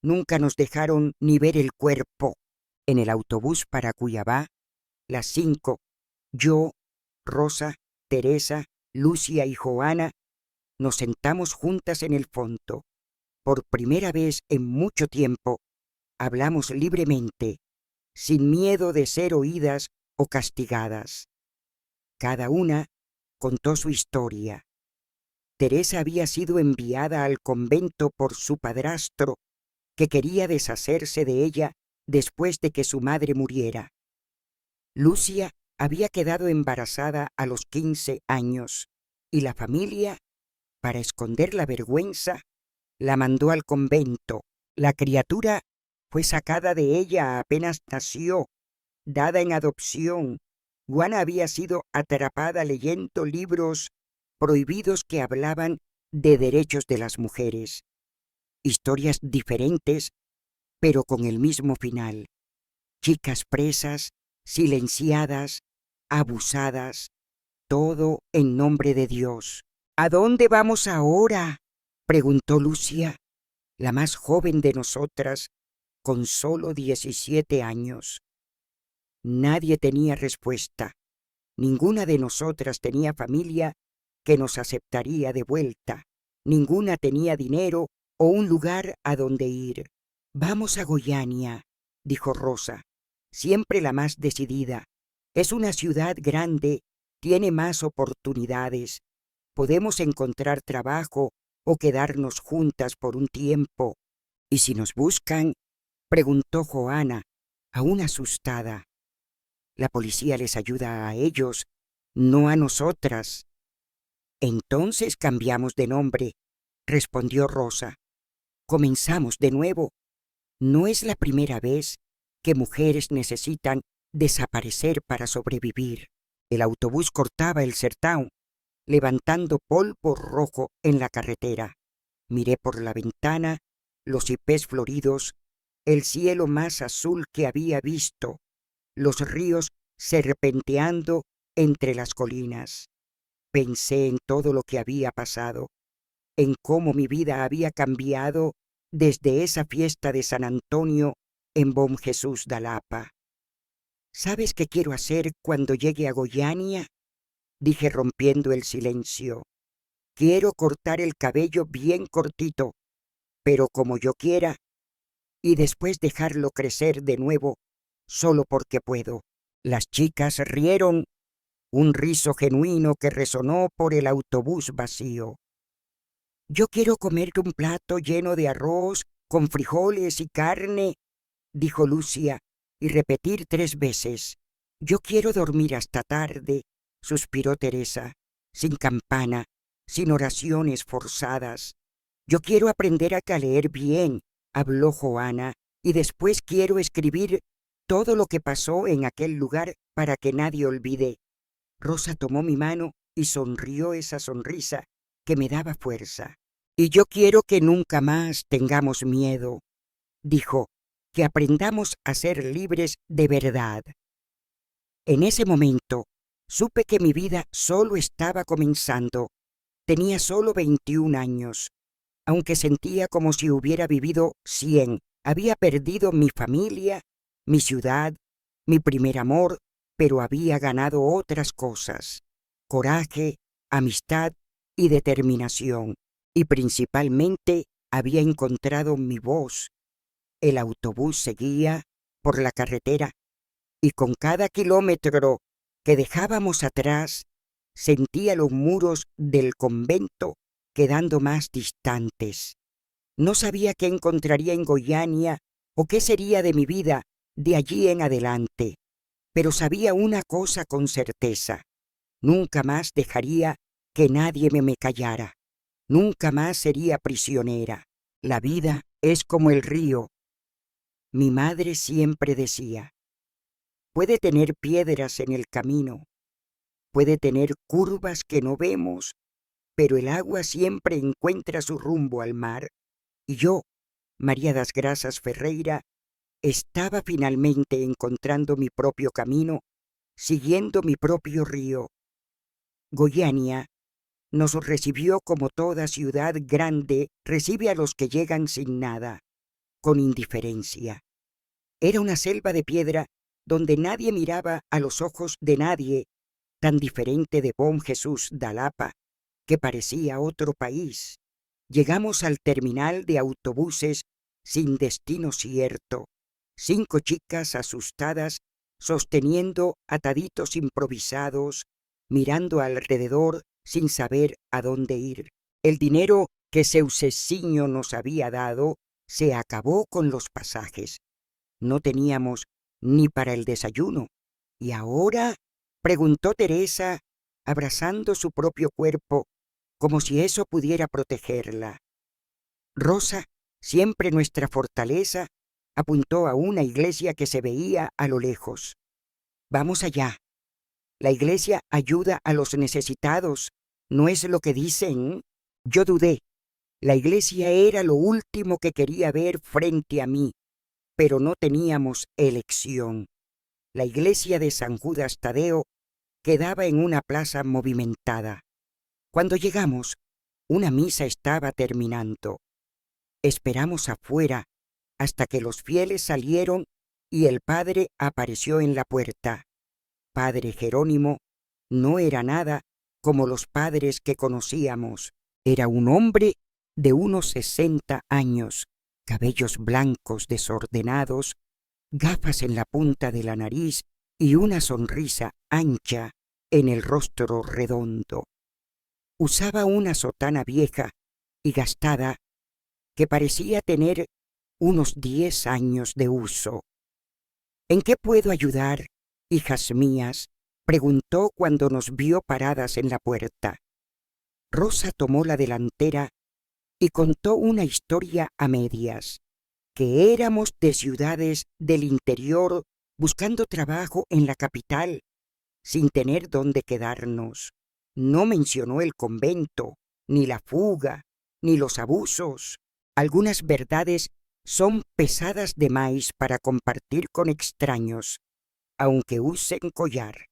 Nunca nos dejaron ni ver el cuerpo». En el autobús para Cuiabá, las 5, yo, Rosa, Teresa, Lucia y Joana, nos sentamos juntas en el fondo. Por primera vez en mucho tiempo, hablamos libremente, sin miedo de ser oídas o castigadas. Cada una contó su historia. Teresa había sido enviada al convento por su padrastro, que quería deshacerse de ella después de que su madre muriera. Lucia había quedado embarazada a los 15 años y la familia, para esconder la vergüenza, la mandó al convento. La criatura fue sacada de ella apenas nació, dada en adopción. Juana había sido atrapada leyendo libros prohibidos que hablaban de derechos de las mujeres. Historias diferentes, pero con el mismo final. Chicas presas, silenciadas, abusadas, todo en nombre de Dios. «¿A dónde vamos ahora?», preguntó Lucia, la más joven de nosotras, con solo 17 años. Nadie tenía respuesta. Ninguna de nosotras tenía familia que nos aceptaría de vuelta. Ninguna tenía dinero o un lugar a donde ir. «Vamos a Goiânia», dijo Rosa, siempre la más decidida. «Es una ciudad grande, tiene más oportunidades. Podemos encontrar trabajo o quedarnos juntas por un tiempo». «¿Y si nos buscan?», preguntó Joana, aún asustada. «La policía les ayuda a ellos, no a nosotras». «Entonces cambiamos de nombre», respondió Rosa. «Comenzamos de nuevo. No es la primera vez que mujeres necesitan desaparecer para sobrevivir». El autobús cortaba el sertão, levantando polvo rojo en la carretera. Miré por la ventana los hipés floridos, el cielo más azul que había visto, los ríos serpenteando entre las colinas. Pensé en todo lo que había pasado, en cómo mi vida había cambiado desde esa fiesta de San Antonio en Bom Jesús da Lapa. «¿Sabes qué quiero hacer cuando llegue a Goiânia?», dije rompiendo el silencio. «Quiero cortar el cabello bien cortito, pero como yo quiera, y después dejarlo crecer de nuevo solo porque puedo». Las chicas rieron, un riso genuino que resonó por el autobús vacío. «Yo quiero comer un plato lleno de arroz, con frijoles y carne», dijo Lucia, y repetir 3 veces. «Yo quiero dormir hasta tarde», suspiró Teresa, «sin campana, sin oraciones forzadas». «Yo quiero aprender a leer bien», habló Joana, «y después quiero escribir todo lo que pasó en aquel lugar para que nadie olvide». Rosa tomó mi mano y sonrió esa sonrisa que me daba fuerza. «Y yo quiero que nunca más tengamos miedo», dijo, «que aprendamos a ser libres de verdad». En ese momento, Supe que mi vida solo estaba comenzando. Tenía solo 21 años. Aunque sentía como si hubiera vivido 100, había perdido mi familia, mi ciudad, mi primer amor, pero había ganado otras cosas: coraje, amistad y determinación. Y principalmente había encontrado mi voz. El autobús seguía por la carretera y con cada kilómetro que dejábamos atrás, sentía los muros del convento quedando más distantes. No sabía qué encontraría en Goiânia o qué sería de mi vida de allí en adelante, pero sabía una cosa con certeza: nunca más dejaría que nadie me callara, nunca más sería prisionera. La vida es como el río. Mi madre siempre decía: puede tener piedras en el camino, puede tener curvas que no vemos, pero el agua siempre encuentra su rumbo al mar. Y yo, María das Graças Ferreira, estaba finalmente encontrando mi propio camino, siguiendo mi propio río. Goiânia nos recibió como toda ciudad grande recibe a los que llegan sin nada, con indiferencia. Era una selva de piedra donde nadie miraba a los ojos de nadie, tan diferente de Bom Jesús da Lapa, que parecía otro país. Llegamos al terminal de autobuses sin destino cierto. 5 chicas asustadas sosteniendo ataditos improvisados, mirando alrededor sin saber a dónde ir. El dinero que seu Cecinho nos había dado se acabó con los pasajes. No teníamos ni para el desayuno. ¿Y ahora?, preguntó Teresa, abrazando su propio cuerpo, como si eso pudiera protegerla. Rosa, siempre nuestra fortaleza, apuntó a una iglesia que se veía a lo lejos. Vamos allá. La iglesia ayuda a los necesitados, ¿no es lo que dicen? Yo dudé. La iglesia era lo último que quería ver frente a mí, pero no teníamos elección. La iglesia de San Judas Tadeo quedaba en una plaza movimentada. Cuando llegamos, una misa estaba terminando. Esperamos afuera hasta que los fieles salieron y el padre apareció en la puerta. Padre Jerónimo no era nada como los padres que conocíamos. Era un hombre de unos 60 años, cabellos blancos desordenados, gafas en la punta de la nariz y una sonrisa ancha en el rostro redondo. Usaba una sotana vieja y gastada que parecía tener unos 10 años de uso. ¿En qué puedo ayudar, hijas mías?, preguntó cuando nos vio paradas en la puerta. Rosa tomó la delantera y contó una historia a medias, que éramos de ciudades del interior buscando trabajo en la capital, sin tener dónde quedarnos. No mencionó el convento, ni la fuga, ni los abusos. Algunas verdades son pesadas de más para compartir con extraños, aunque usen collar.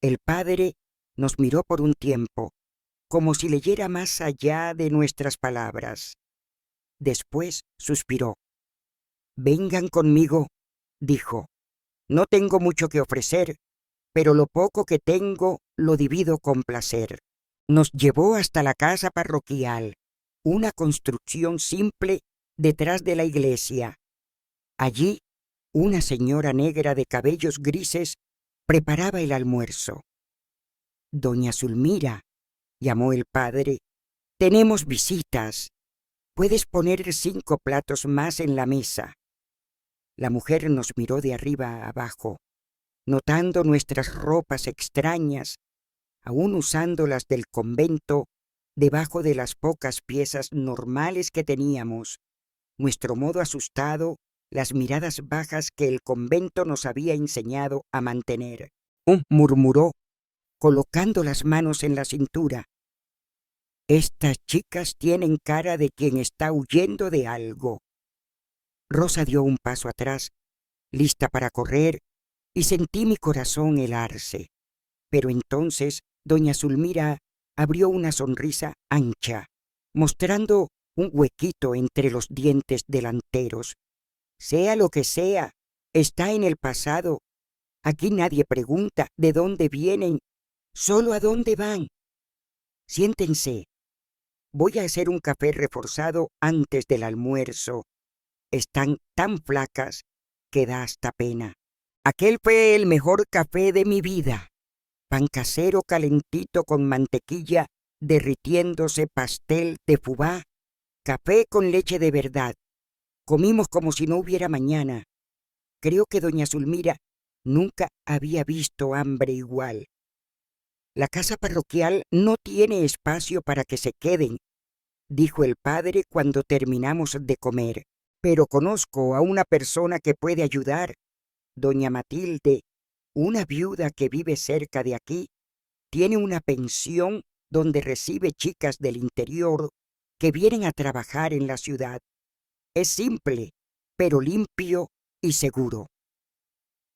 El padre nos miró por un tiempo, como si leyera más allá de nuestras palabras. Después suspiró. «Vengan conmigo», dijo. «No tengo mucho que ofrecer, pero lo poco que tengo lo divido con placer». Nos llevó hasta la casa parroquial, una construcción simple detrás de la iglesia. Allí, una señora negra de cabellos grises preparaba el almuerzo. «Doña Zulmira», llamó el padre, «tenemos visitas. Puedes poner 5 platos más en la mesa». La mujer nos miró de arriba a abajo, notando nuestras ropas extrañas, aún usando las del convento, debajo de las pocas piezas normales que teníamos, nuestro modo asustado, las miradas bajas que el convento nos había enseñado a mantener. Murmuró, colocando las manos en la cintura. «Estas chicas tienen cara de quien está huyendo de algo». Rosa dio un paso atrás, lista para correr, y sentí mi corazón helarse. Pero entonces doña Zulmira abrió una sonrisa ancha, mostrando un huequito entre los dientes delanteros. Sea lo que sea, está en el pasado. Aquí nadie pregunta de dónde vienen, solo a dónde van. Siéntense. Voy a hacer un café reforzado antes del almuerzo. Están tan flacas que da hasta pena. Aquel fue el mejor café de mi vida. Pan casero calentito con mantequilla, derritiéndose, pastel de fubá, café con leche de verdad. Comimos como si no hubiera mañana. Creo que doña Zulmira nunca había visto hambre igual. La casa parroquial no tiene espacio para que se queden, dijo el padre cuando terminamos de comer. Pero conozco a una persona que puede ayudar. Doña Matilde, una viuda que vive cerca de aquí, tiene una pensión donde recibe chicas del interior que vienen a trabajar en la ciudad. Es simple, pero limpio y seguro.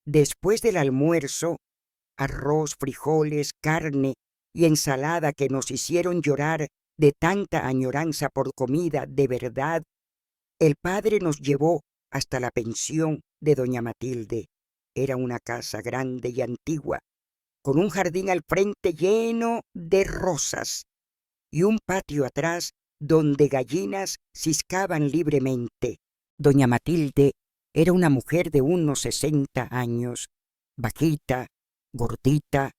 Después del almuerzo, arroz, frijoles, carne y ensalada que nos hicieron llorar de tanta añoranza por comida de verdad, el padre nos llevó hasta la pensión de doña Matilde. Era una casa grande y antigua, con un jardín al frente lleno de rosas y un patio atrás donde gallinas ciscaban libremente. Doña Matilde era una mujer de unos 60 años, bajita, gordita,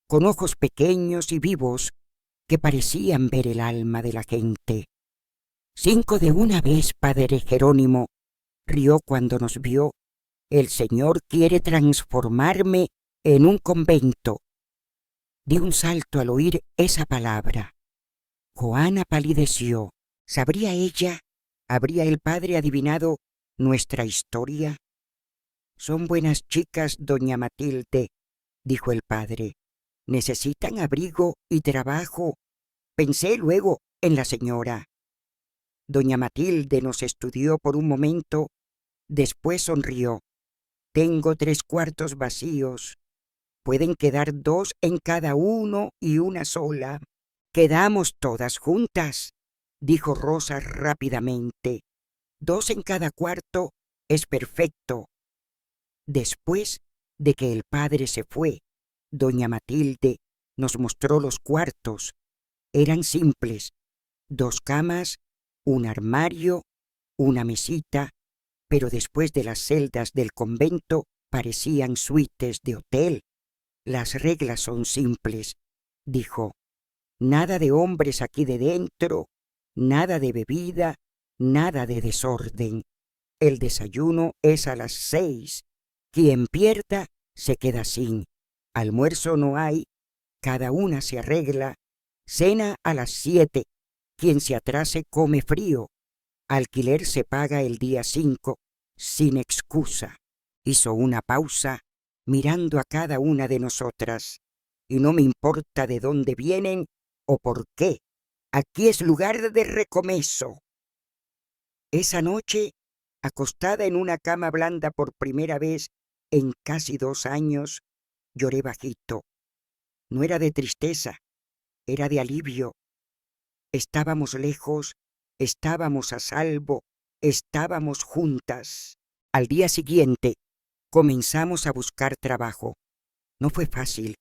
con ojos pequeños y vivos que parecían ver el alma de la gente. 5 de una vez, padre Jerónimo, rió cuando nos vio. El Señor quiere transformarme en un convento. Di un salto al oír esa palabra. Juana palideció. ¿Sabría ella? ¿Habría el padre adivinado nuestra historia? Son buenas chicas, doña Matilde, dijo el padre. Necesitan abrigo y trabajo. Pensé luego en la señora. Doña Matilde nos estudió por un momento, después sonrió. Tengo 3 cuartos vacíos. Pueden quedar 2 en cada uno y una sola. Quedamos todas juntas, dijo Rosa rápidamente. 2 en cada cuarto es perfecto. Después de que el padre se fue, doña Matilde nos mostró los cuartos. Eran simples: 2 camas, un armario, una mesita, pero después de las celdas del convento parecían suites de hotel. Las reglas son simples, dijo. Nada de hombres aquí de dentro, nada de bebida, nada de desorden. El desayuno es a las 6. Quien pierda se queda sin. Almuerzo no hay, cada una se arregla. Cena a las 7. Quien se atrase come frío. Alquiler se paga el día 5, sin excusa. Hizo una pausa, mirando a cada una de nosotras. Y no me importa de dónde vienen o por qué. Aquí es lugar de recomezo. Esa noche, acostada en una cama blanda por primera vez en casi 2 años, lloré bajito. No era de tristeza, era de alivio. Estábamos lejos, estábamos a salvo, estábamos juntas. Al día siguiente, comenzamos a buscar trabajo. No fue fácil.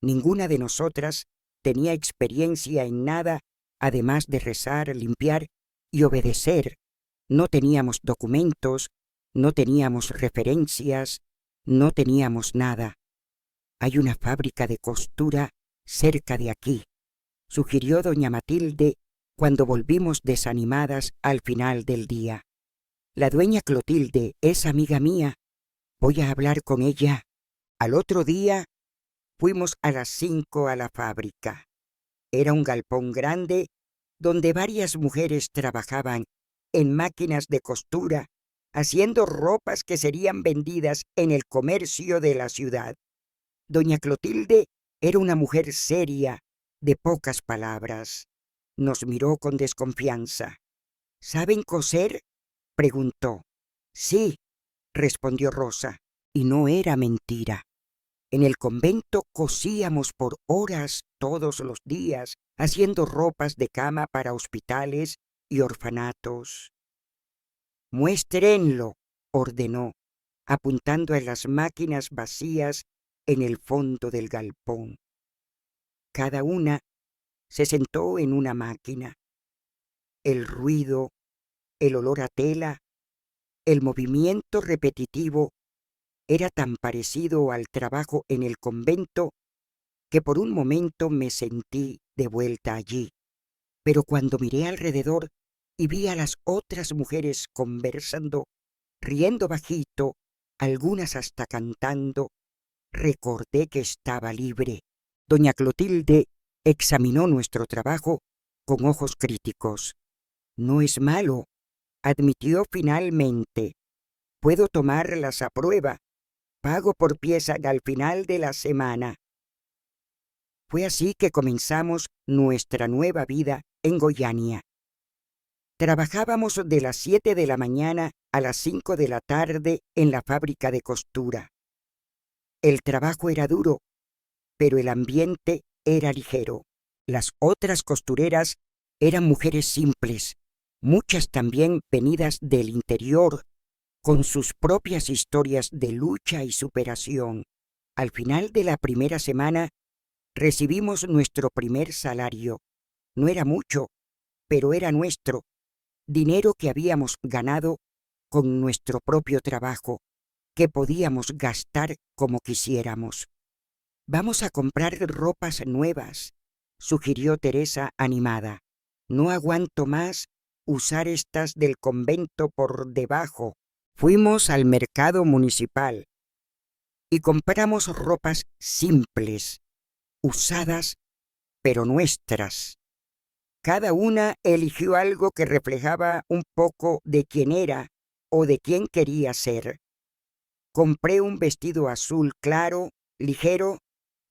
Ninguna de nosotras tenía experiencia en nada, además de rezar, limpiar y obedecer. No teníamos documentos, no teníamos referencias, no teníamos nada. Hay una fábrica de costura cerca de aquí, sugirió doña Matilde cuando volvimos desanimadas al final del día. La dueña Clotilde es amiga mía. Voy a hablar con ella. Al otro día fuimos a las 5 a la fábrica. Era un galpón grande donde varias mujeres trabajaban en máquinas de costura, haciendo ropas que serían vendidas en el comercio de la ciudad. Doña Clotilde era una mujer seria, de pocas palabras. Nos miró con desconfianza. ¿Saben coser?, preguntó. Sí, respondió Rosa, y no era mentira. En el convento cosíamos por horas todos los días, haciendo ropas de cama para hospitales y orfanatos. Muéstrenlo, ordenó, apuntando a las máquinas vacías en el fondo del galpón. Cada una se sentó en una máquina. El ruido, el olor a tela, el movimiento repetitivo era tan parecido al trabajo en el convento que por un momento me sentí de vuelta allí. Pero cuando miré alrededor y vi a las otras mujeres conversando, riendo bajito, algunas hasta cantando, recordé que estaba libre. Doña Clotilde examinó nuestro trabajo con ojos críticos. No es malo, admitió finalmente. Puedo tomarlas a prueba. Pago por pieza al final de la semana. Fue así que comenzamos nuestra nueva vida en Goiânia. Trabajábamos de las 7 de la mañana a las 5 de la tarde en la fábrica de costura. El trabajo era duro, pero el ambiente era ligero. Las otras costureras eran mujeres simples, muchas también venidas del interior, con sus propias historias de lucha y superación. Al final de la primera semana, recibimos nuestro primer salario. No era mucho, pero era nuestro, dinero que habíamos ganado con nuestro propio trabajo, que podíamos gastar como quisiéramos. Vamos a comprar ropas nuevas, sugirió Teresa animada. No aguanto más usar estas del convento por debajo. Fuimos al mercado municipal y compramos ropas simples, usadas, pero nuestras. Cada una eligió algo que reflejaba un poco de quién era o de quién quería ser. Compré un vestido azul claro, ligero,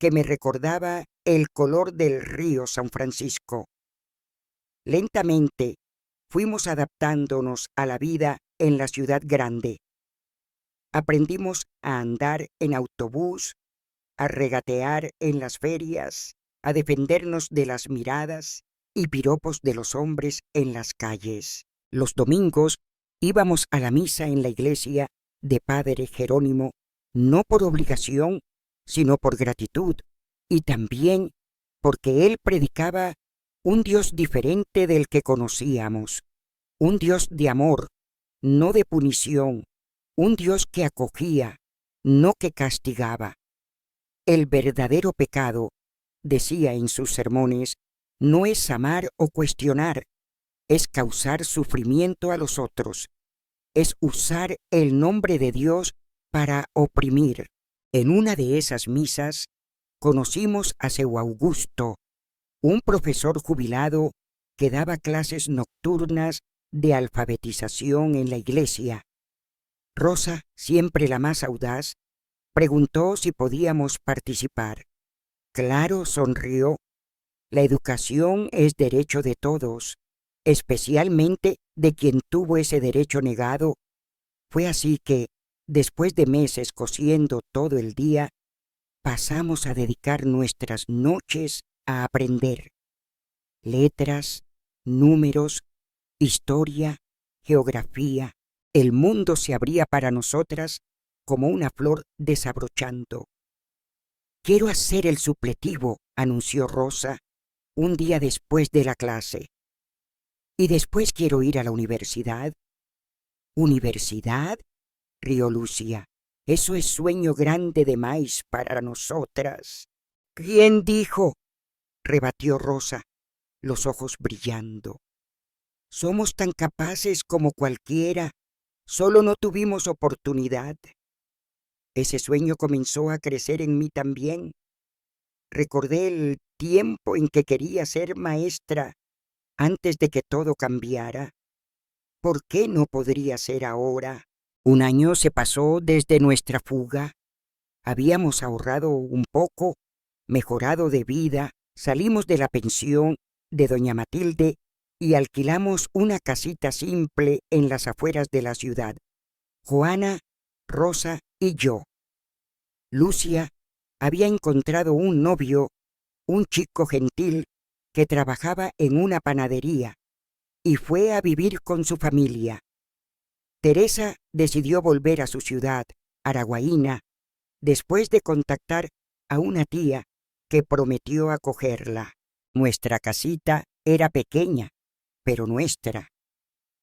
que me recordaba el color del río San Francisco. Lentamente fuimos adaptándonos a la vida en la ciudad grande. Aprendimos a andar en autobús, a regatear en las ferias, a defendernos de las miradas y piropos de los hombres en las calles. Los domingos íbamos a la misa en la iglesia de Padre Jerónimo, no por obligación, sino por gratitud, y también porque él predicaba un Dios diferente del que conocíamos, un Dios de amor, no de punición, un Dios que acogía, no que castigaba. El verdadero pecado, decía en sus sermones, no es amar o cuestionar, es causar sufrimiento a los otros, es usar el nombre de Dios para oprimir. En una de esas misas conocimos a Seu Augusto, un profesor jubilado que daba clases nocturnas de alfabetización en la iglesia. Rosa, siempre la más audaz, preguntó si podíamos participar. Claro, sonrió. La educación es derecho de todos, especialmente de quien tuvo ese derecho negado. Fue así que, después de meses cosiendo todo el día, pasamos a dedicar nuestras noches a aprender. Letras, números, historia, geografía. El mundo se abría para nosotras como una flor desabrochando. Quiero hacer el supletivo, anunció Rosa, un día después de la clase. Y después quiero ir a la universidad. ¿Universidad? Rió Lucia. Eso es sueño grande de maíz para nosotras. ¿Quién dijo? Rebatió Rosa, los ojos brillando. Somos tan capaces como cualquiera, solo no tuvimos oportunidad. Ese sueño comenzó a crecer en mí también. Recordé el tiempo en que quería ser maestra antes de que todo cambiara. ¿Por qué no podría ser ahora? Un año se pasó desde nuestra fuga. Habíamos ahorrado un poco, mejorado de vida, salimos de la pensión de doña Matilde y alquilamos una casita simple en las afueras de la ciudad. Juana, Rosa y yo. Lucia había encontrado un novio, un chico gentil que trabajaba en una panadería y fue a vivir con su familia. Teresa decidió volver a su ciudad, Araguaína, después de contactar a una tía que prometió acogerla. Nuestra casita era pequeña, pero nuestra.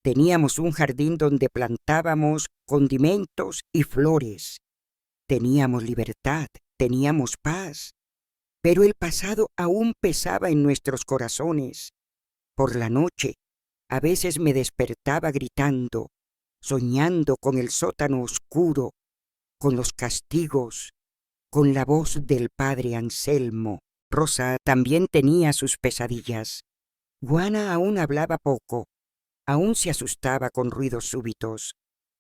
Teníamos un jardín donde plantábamos condimentos y flores. Teníamos libertad, teníamos paz, pero el pasado aún pesaba en nuestros corazones. Por la noche, a veces me despertaba gritando, soñando con el sótano oscuro, con los castigos, con la voz del padre Anselmo. Rosa también tenía sus pesadillas. Juana aún hablaba poco, aún se asustaba con ruidos súbitos.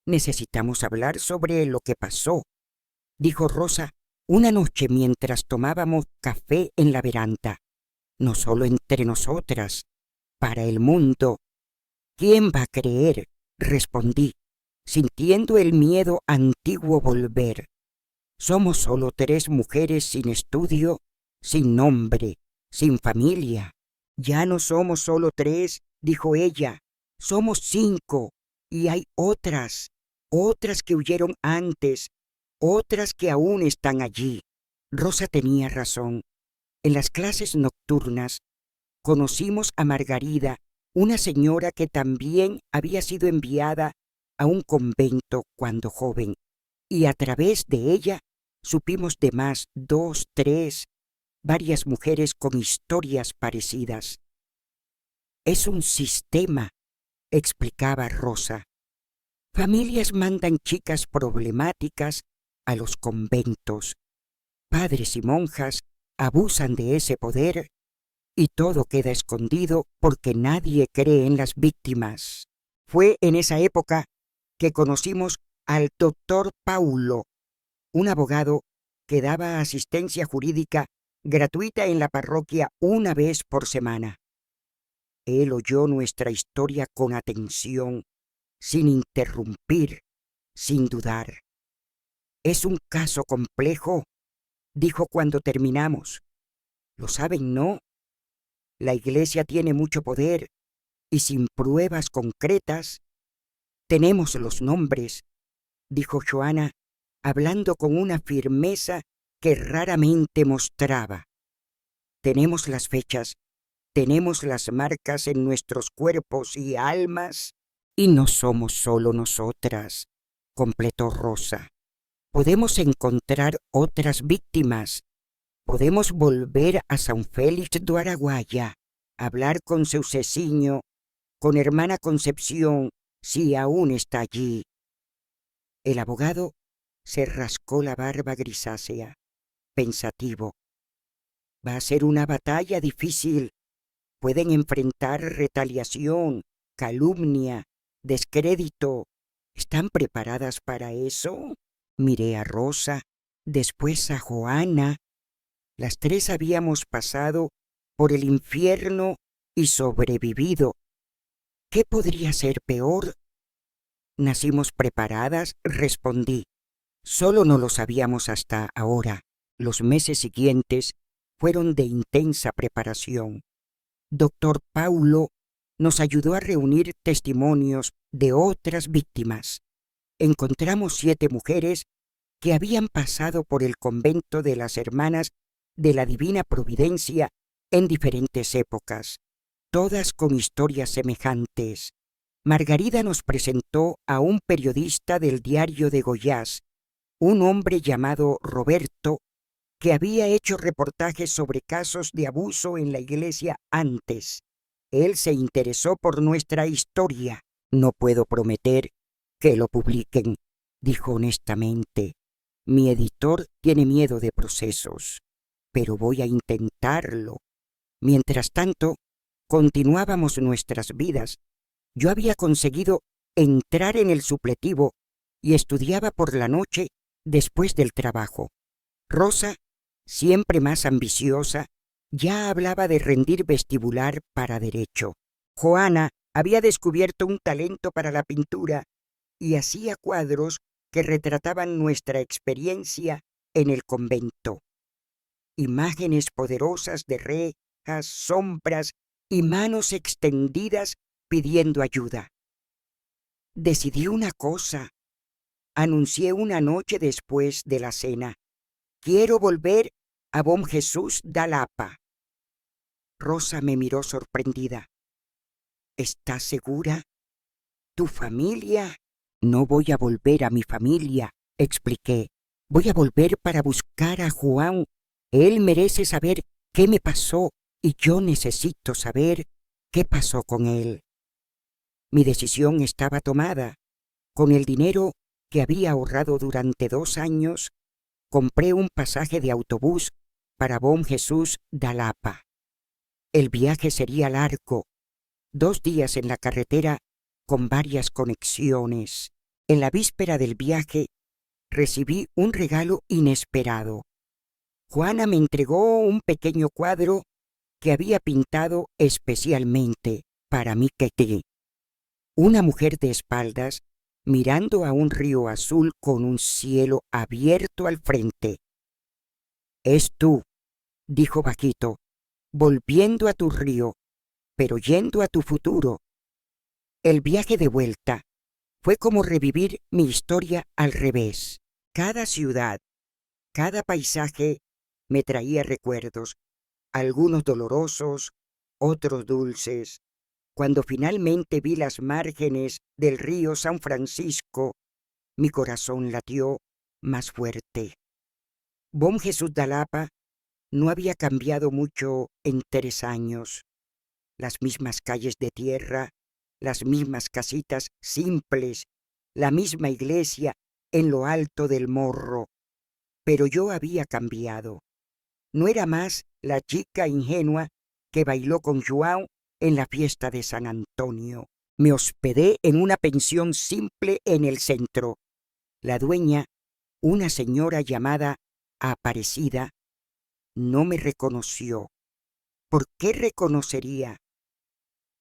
Necesitamos hablar sobre lo que pasó, dijo Rosa una noche mientras tomábamos café en la veranda. No solo entre nosotras, para el mundo. ¿Quién va a creer?, respondí, sintiendo el miedo antiguo volver. Somos solo 3 mujeres sin estudio, sin nombre, sin familia. Ya no somos solo 3, dijo ella, somos 5, y hay otras que huyeron antes, otras que aún están allí. Rosa tenía razón. En las clases nocturnas conocimos a Margarida, una señora que también había sido enviada a un convento cuando joven, y a través de ella supimos de más 2, 3, varias mujeres con historias parecidas. Es un sistema, explicaba Rosa. Familias mandan chicas problemáticas a los conventos. Padres y monjas abusan de ese poder y todo queda escondido porque nadie cree en las víctimas. Fue en esa época que conocimos al doctor Paulo, un abogado que daba asistencia jurídica gratuita en la parroquia una vez por semana. Él oyó nuestra historia con atención, sin interrumpir, sin dudar. Es un caso complejo, dijo cuando terminamos. Lo saben, ¿no? La Iglesia tiene mucho poder y sin pruebas concretas. Tenemos los nombres, dijo Joana, hablando con una firmeza que raramente mostraba. Tenemos las fechas, tenemos las marcas en nuestros cuerpos y almas, y no somos solo nosotras, completó Rosa. Podemos encontrar otras víctimas. Podemos volver a San Félix do Araguaia, hablar con seu Ceciño, con hermana Concepción, si aún está allí. El abogado se rascó la barba grisácea, pensativo. Va a ser una batalla difícil. Pueden enfrentar retaliación, calumnia, descrédito. ¿Están preparadas para eso? Miré a Rosa, después a Joana. Las 3 habíamos pasado por el infierno y sobrevivido. ¿Qué podría ser peor? Nacimos preparadas, respondí. Solo no lo sabíamos hasta ahora. Los meses siguientes fueron de intensa preparación. Doctor Paulo nos ayudó a reunir testimonios de otras víctimas. Encontramos 7 mujeres que habían pasado por el convento de las Hermanas de la Divina Providencia en diferentes épocas, todas con historias semejantes. Margarida nos presentó a un periodista del diario de Goiás, un hombre llamado Roberto, que había hecho reportajes sobre casos de abuso en la iglesia antes. Él se interesó por nuestra historia. No puedo prometer que lo publiquen, dijo honestamente. Mi editor tiene miedo de procesos, pero voy a intentarlo. Mientras tanto, continuábamos nuestras vidas. Yo había conseguido entrar en el supletivo y estudiaba por la noche después del trabajo. Rosa, siempre más ambiciosa, ya hablaba de rendir vestibular para Derecho. Joana había descubierto un talento para la pintura y hacía cuadros que retrataban nuestra experiencia en el convento. imágenes poderosas de rejas, sombras y manos extendidas pidiendo ayuda. Decidí una cosa. Anuncié una noche después de la cena. Quiero volver a Bom Jesús da Lapa. Rosa me miró sorprendida. ¿Estás segura? ¿Tu familia? No voy a volver a mi familia, expliqué. Voy a volver para buscar a Juan. Él merece saber qué me pasó y yo necesito saber qué pasó con él. Mi decisión estaba tomada. Con el dinero que había ahorrado durante 2 años, compré un pasaje de autobús para Bom Jesús da Lapa. El viaje sería largo, 2 días en la carretera con varias conexiones. En la víspera del viaje recibí un regalo inesperado. Juana me entregó un pequeño cuadro que había pintado especialmente para mi Ketty. Una mujer de espaldas mirando a un río azul con un cielo abierto al frente. «Es tú», dijo bajito, «volviendo a tu río, pero yendo a tu futuro». El viaje de vuelta fue como revivir mi historia al revés. Cada ciudad, cada paisaje me traía recuerdos, algunos dolorosos, otros dulces. Cuando finalmente vi las márgenes del río San Francisco, mi corazón latió más fuerte. Bom Jesús da Lapa no había cambiado mucho en 3 años. Las mismas calles de tierra, las mismas casitas simples, la misma iglesia en lo alto del morro. Pero yo había cambiado. No era más la chica ingenua que bailó con João en la fiesta de San Antonio. Me hospedé en una pensión simple en el centro. La dueña, una señora llamada Aparecida, no me reconoció. ¿Por qué reconocería?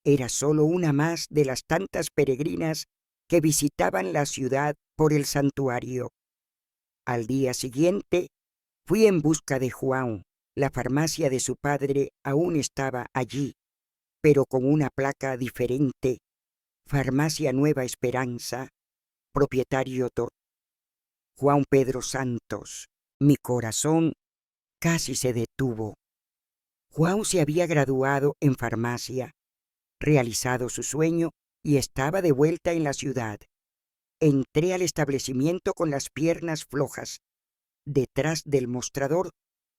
Era solo una más de las tantas peregrinas que visitaban la ciudad por el santuario. Al día siguiente fui en busca de Juan. La farmacia de su padre aún estaba allí, pero con una placa diferente. Farmacia Nueva Esperanza, propietario Juan Pedro Santos. Mi corazón casi se detuvo. Juan se había graduado en farmacia, realizado su sueño y estaba de vuelta en la ciudad. Entré al establecimiento con las piernas flojas. Detrás del mostrador,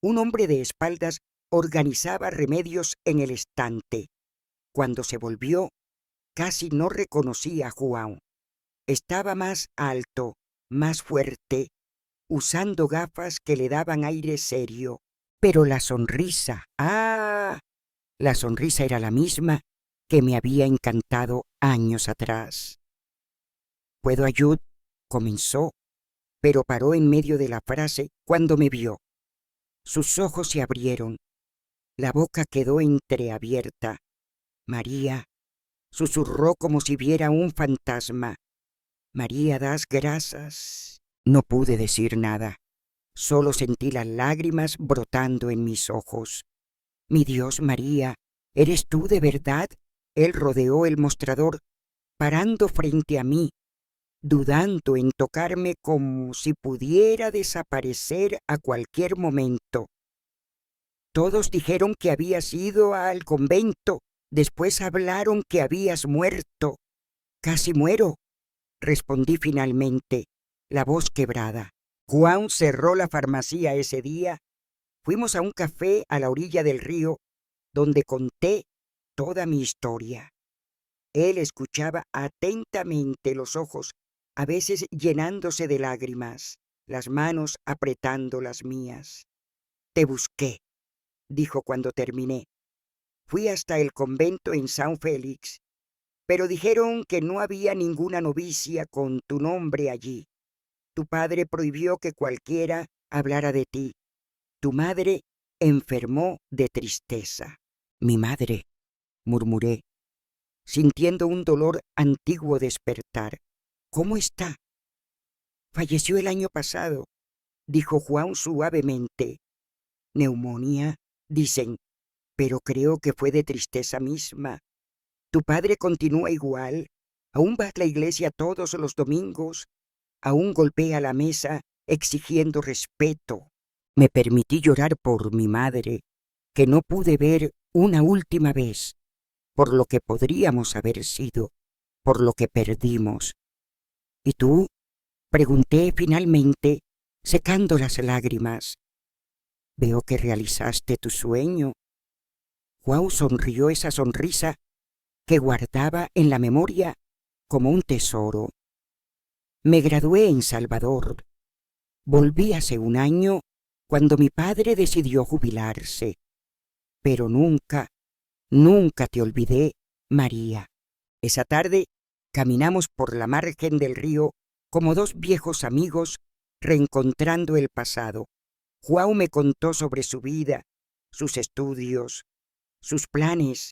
un hombre de espaldas organizaba remedios en el estante. Cuando se volvió, casi no reconocí a Juan. Estaba más alto, más fuerte, usando gafas que le daban aire serio. Pero la sonrisa, la sonrisa era la misma que me había encantado años atrás. «¿Puedo ayudar?», comenzó, pero paró en medio de la frase cuando me vio. Sus ojos se abrieron, la boca quedó entreabierta. «María», susurró como si viera un fantasma. «María, das gracias». No pude decir nada, solo sentí las lágrimas brotando en mis ojos. «Mi Dios, María, ¿eres tú de verdad?». Él rodeó el mostrador, parando frente a mí, dudando en tocarme como si pudiera desaparecer a cualquier momento. «Todos dijeron que habías ido al convento, después hablaron que habías muerto». «Casi muero», respondí finalmente, la voz quebrada. Juan cerró la farmacia ese día. Fuimos a un café a la orilla del río, donde conté toda mi historia. Él escuchaba atentamente, los ojos a veces llenándose de lágrimas, las manos apretando las mías. «Te busqué», dijo cuando terminé. «Fui hasta el convento en San Félix, pero dijeron que no había ninguna novicia con tu nombre allí. Tu padre prohibió que cualquiera hablara de ti. Tu madre enfermó de tristeza». «Mi madre», murmuré, sintiendo un dolor antiguo despertar. «¿Cómo está?». «Falleció el año pasado», dijo Juan suavemente. Neumonía, dicen, pero creo que fue de tristeza misma. Tu padre continúa igual, aún va a la iglesia todos los domingos, aún golpea la mesa exigiendo respeto. Me permití llorar por mi madre, que no pude ver una última vez, por lo que podríamos haber sido, por lo que perdimos. ¿Y tú? Pregunté finalmente, secando las lágrimas. Veo que realizaste tu sueño. João sonrió esa sonrisa que guardaba en la memoria como un tesoro. Me gradué en Salvador. Volví hace un año cuando mi padre decidió jubilarse. Pero nunca, nunca te olvidé, María. Esa tarde caminamos por la margen del río como dos viejos amigos reencontrando el pasado. João me contó sobre su vida, sus estudios, sus planes.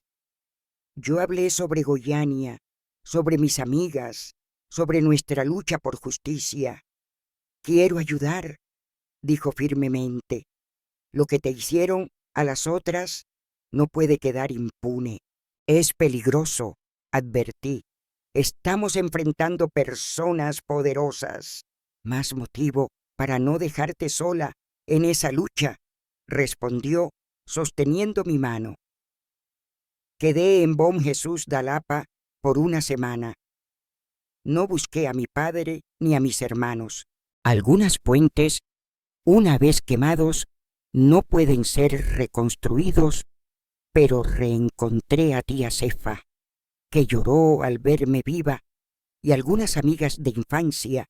Yo hablé sobre Goiânia, sobre mis amigas, sobre nuestra lucha por justicia. Quiero ayudar, dijo firmemente. Lo que te hicieron a las otras no puede quedar impune. Es peligroso, advertí. Estamos enfrentando personas poderosas. Más motivo para no dejarte sola en esa lucha, respondió, sosteniendo mi mano. Quedé en Bom Jesús da Lapa por una semana. No busqué a mi padre ni a mis hermanos. Algunos puentes, una vez quemados, no pueden ser reconstruidos, pero reencontré a tía Cefa, que lloró al verme viva, y algunas amigas de infancia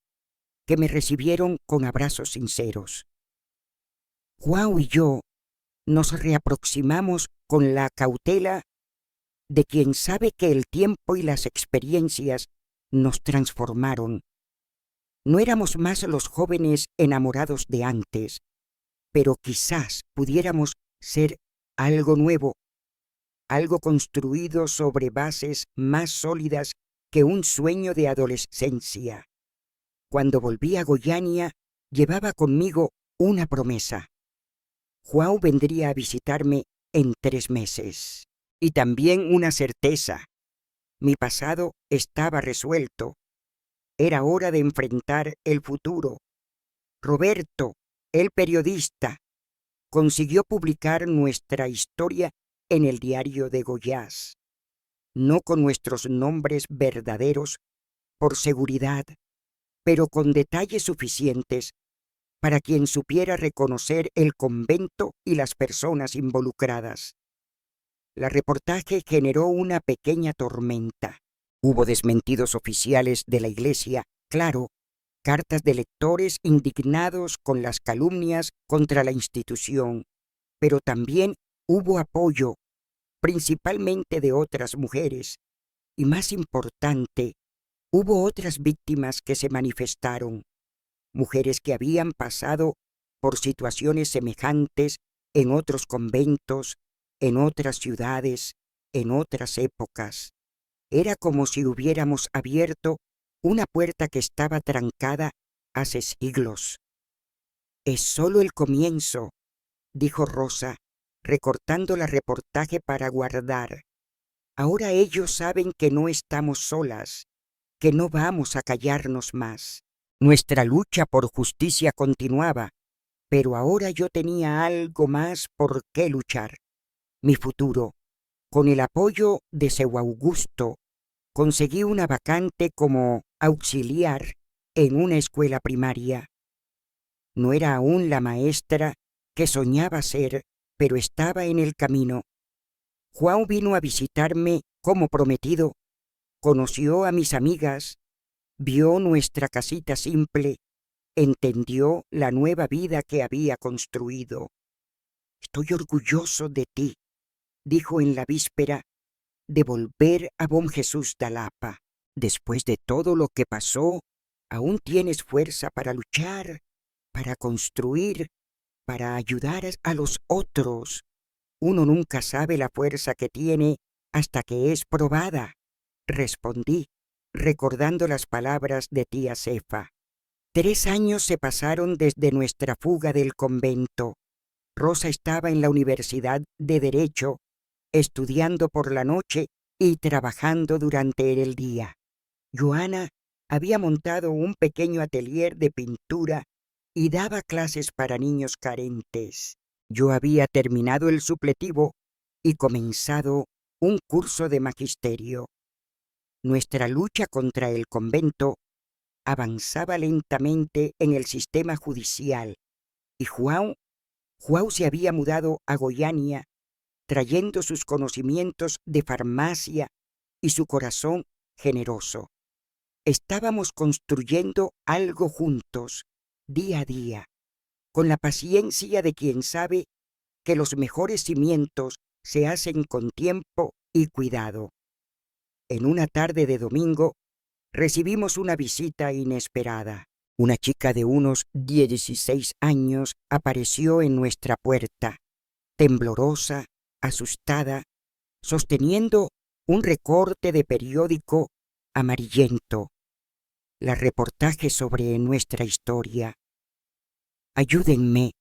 que me recibieron con abrazos sinceros. João y yo nos reaproximamos con la cautela de quien sabe que el tiempo y las experiencias nos transformaron. No éramos más los jóvenes enamorados de antes, pero quizás pudiéramos ser algo nuevo, algo construido sobre bases más sólidas que un sueño de adolescencia. Cuando volví a Goiânia, llevaba conmigo una promesa. João vendría a visitarme en 3 meses. Y también una certeza. Mi pasado estaba resuelto. Era hora de enfrentar el futuro. Roberto, el periodista, consiguió publicar nuestra historia en el diario de Goiás. No con nuestros nombres verdaderos, por seguridad, pero con detalles suficientes para quien supiera reconocer el convento y las personas involucradas. El reportaje generó una pequeña tormenta. Hubo desmentidos oficiales de la iglesia, claro, cartas de lectores indignados con las calumnias contra la institución, pero también hubo apoyo, principalmente de otras mujeres, y más importante, hubo otras víctimas que se manifestaron, mujeres que habían pasado por situaciones semejantes en otros conventos, en otras ciudades, en otras épocas. Era como si hubiéramos abierto una puerta que estaba trancada hace siglos. Es solo el comienzo, dijo Rosa, recortando el reportaje para guardar. Ahora ellos saben que no estamos solas, que no vamos a callarnos más. Nuestra lucha por justicia continuaba, pero ahora yo tenía algo más por qué luchar. Mi futuro. Con el apoyo de seu Augusto, conseguí una vacante como auxiliar en una escuela primaria. No era aún la maestra que soñaba ser, pero estaba en el camino. João vino a visitarme como prometido, conoció a mis amigas, vio nuestra casita simple, entendió la nueva vida que había construido. Estoy orgulloso de ti, dijo en la víspera de volver a Bom Jesús da Lapa. Después de todo lo que pasó, aún tienes fuerza para luchar, para construir, para ayudar a los otros. Uno nunca sabe la fuerza que tiene hasta que es probada, respondí, recordando las palabras de tía Cefa. 3 años se pasaron desde nuestra fuga del convento. Rosa estaba en la Universidad de Derecho, estudiando por la noche y trabajando durante el día. Joana había montado un pequeño atelier de pintura y daba clases para niños carentes. Yo había terminado el supletivo y comenzado un curso de magisterio. Nuestra lucha contra el convento avanzaba lentamente en el sistema judicial y João se había mudado a Goiânia, trayendo sus conocimientos de farmacia y su corazón generoso. Estábamos construyendo algo juntos, día a día, con la paciencia de quien sabe que los mejores cimientos se hacen con tiempo y cuidado. En una tarde de domingo, recibimos una visita inesperada. Una chica de unos 16 años apareció en nuestra puerta, temblorosa, asustada, sosteniendo un recorte de periódico amarillento, la reportaje sobre nuestra historia. «Ayúdenme»,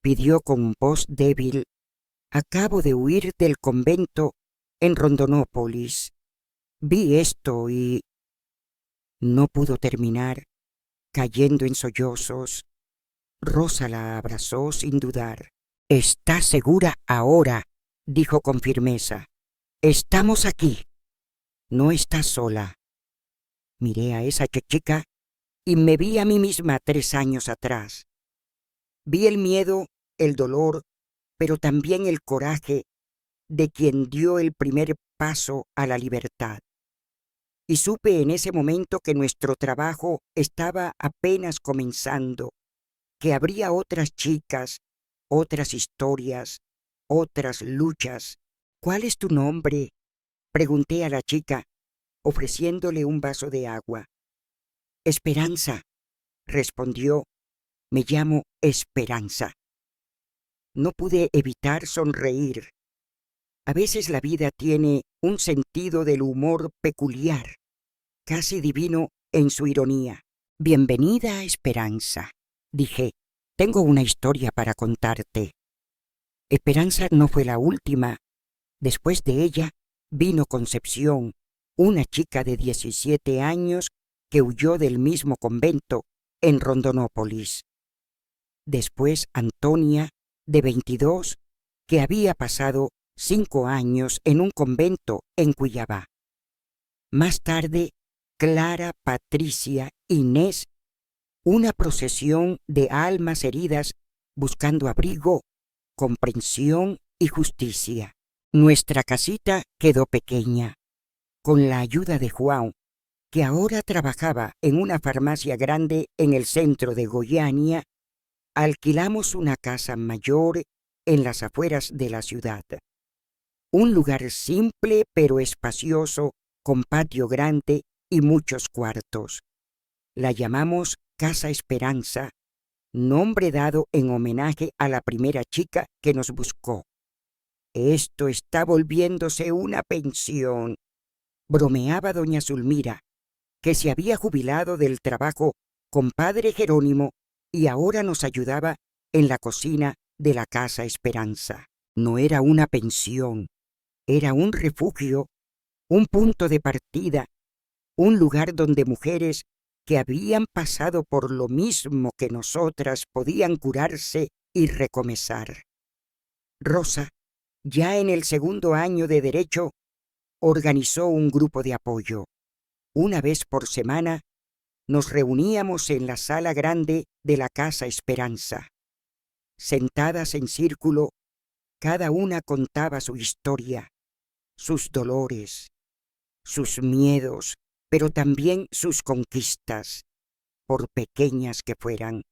pidió con voz débil. «Acabo de huir del convento en Rondonópolis. Vi esto y...». No pudo terminar, cayendo en sollozos. Rosa la abrazó sin dudar. «¿Estás segura ahora?», dijo con firmeza. «Estamos aquí. No estás sola». Miré a esa chica y me vi a mí misma 3 años atrás. Vi el miedo, el dolor, pero también el coraje de quien dio el primer paso a la libertad. Y supe en ese momento que nuestro trabajo estaba apenas comenzando, que habría otras chicas, otras historias, otras luchas. «¿Cuál es tu nombre?», pregunté a la chica, ofreciéndole un vaso de agua. «Esperanza», respondió. «Me llamo Esperanza». No pude evitar sonreír. A veces la vida tiene un sentido del humor peculiar, casi divino en su ironía. «Bienvenida, Esperanza», dije. «Tengo una historia para contarte». Esperanza no fue la última. Después de ella vino Concepción, una chica de 17 años que huyó del mismo convento en Rondonópolis. Después Antonia, de 22, que había pasado 5 años en un convento en Cuiabá. Más tarde, Clara, Patricia, Inés, una procesión de almas heridas buscando abrigo, comprensión y justicia. Nuestra casita quedó pequeña. Con la ayuda de João, que ahora trabajaba en una farmacia grande en el centro de Goiânia, alquilamos una casa mayor en las afueras de la ciudad. Un lugar simple pero espacioso, con patio grande y muchos cuartos. La llamamos Casa Esperanza, nombre dado en homenaje a la primera chica que nos buscó. «Esto está volviéndose una pensión», bromeaba doña Zulmira, que se había jubilado del trabajo con padre Jerónimo y ahora nos ayudaba en la cocina de la Casa Esperanza. No era una pensión, era un refugio, un punto de partida, un lugar donde mujeres que habían pasado por lo mismo que nosotras podían curarse y recomenzar. Rosa, ya en el 2.º año de Derecho, organizó un grupo de apoyo. Una vez por semana nos reuníamos en la sala grande de la Casa Esperanza. Sentadas en círculo, cada una contaba su historia, sus dolores, sus miedos, pero también sus conquistas, por pequeñas que fueran.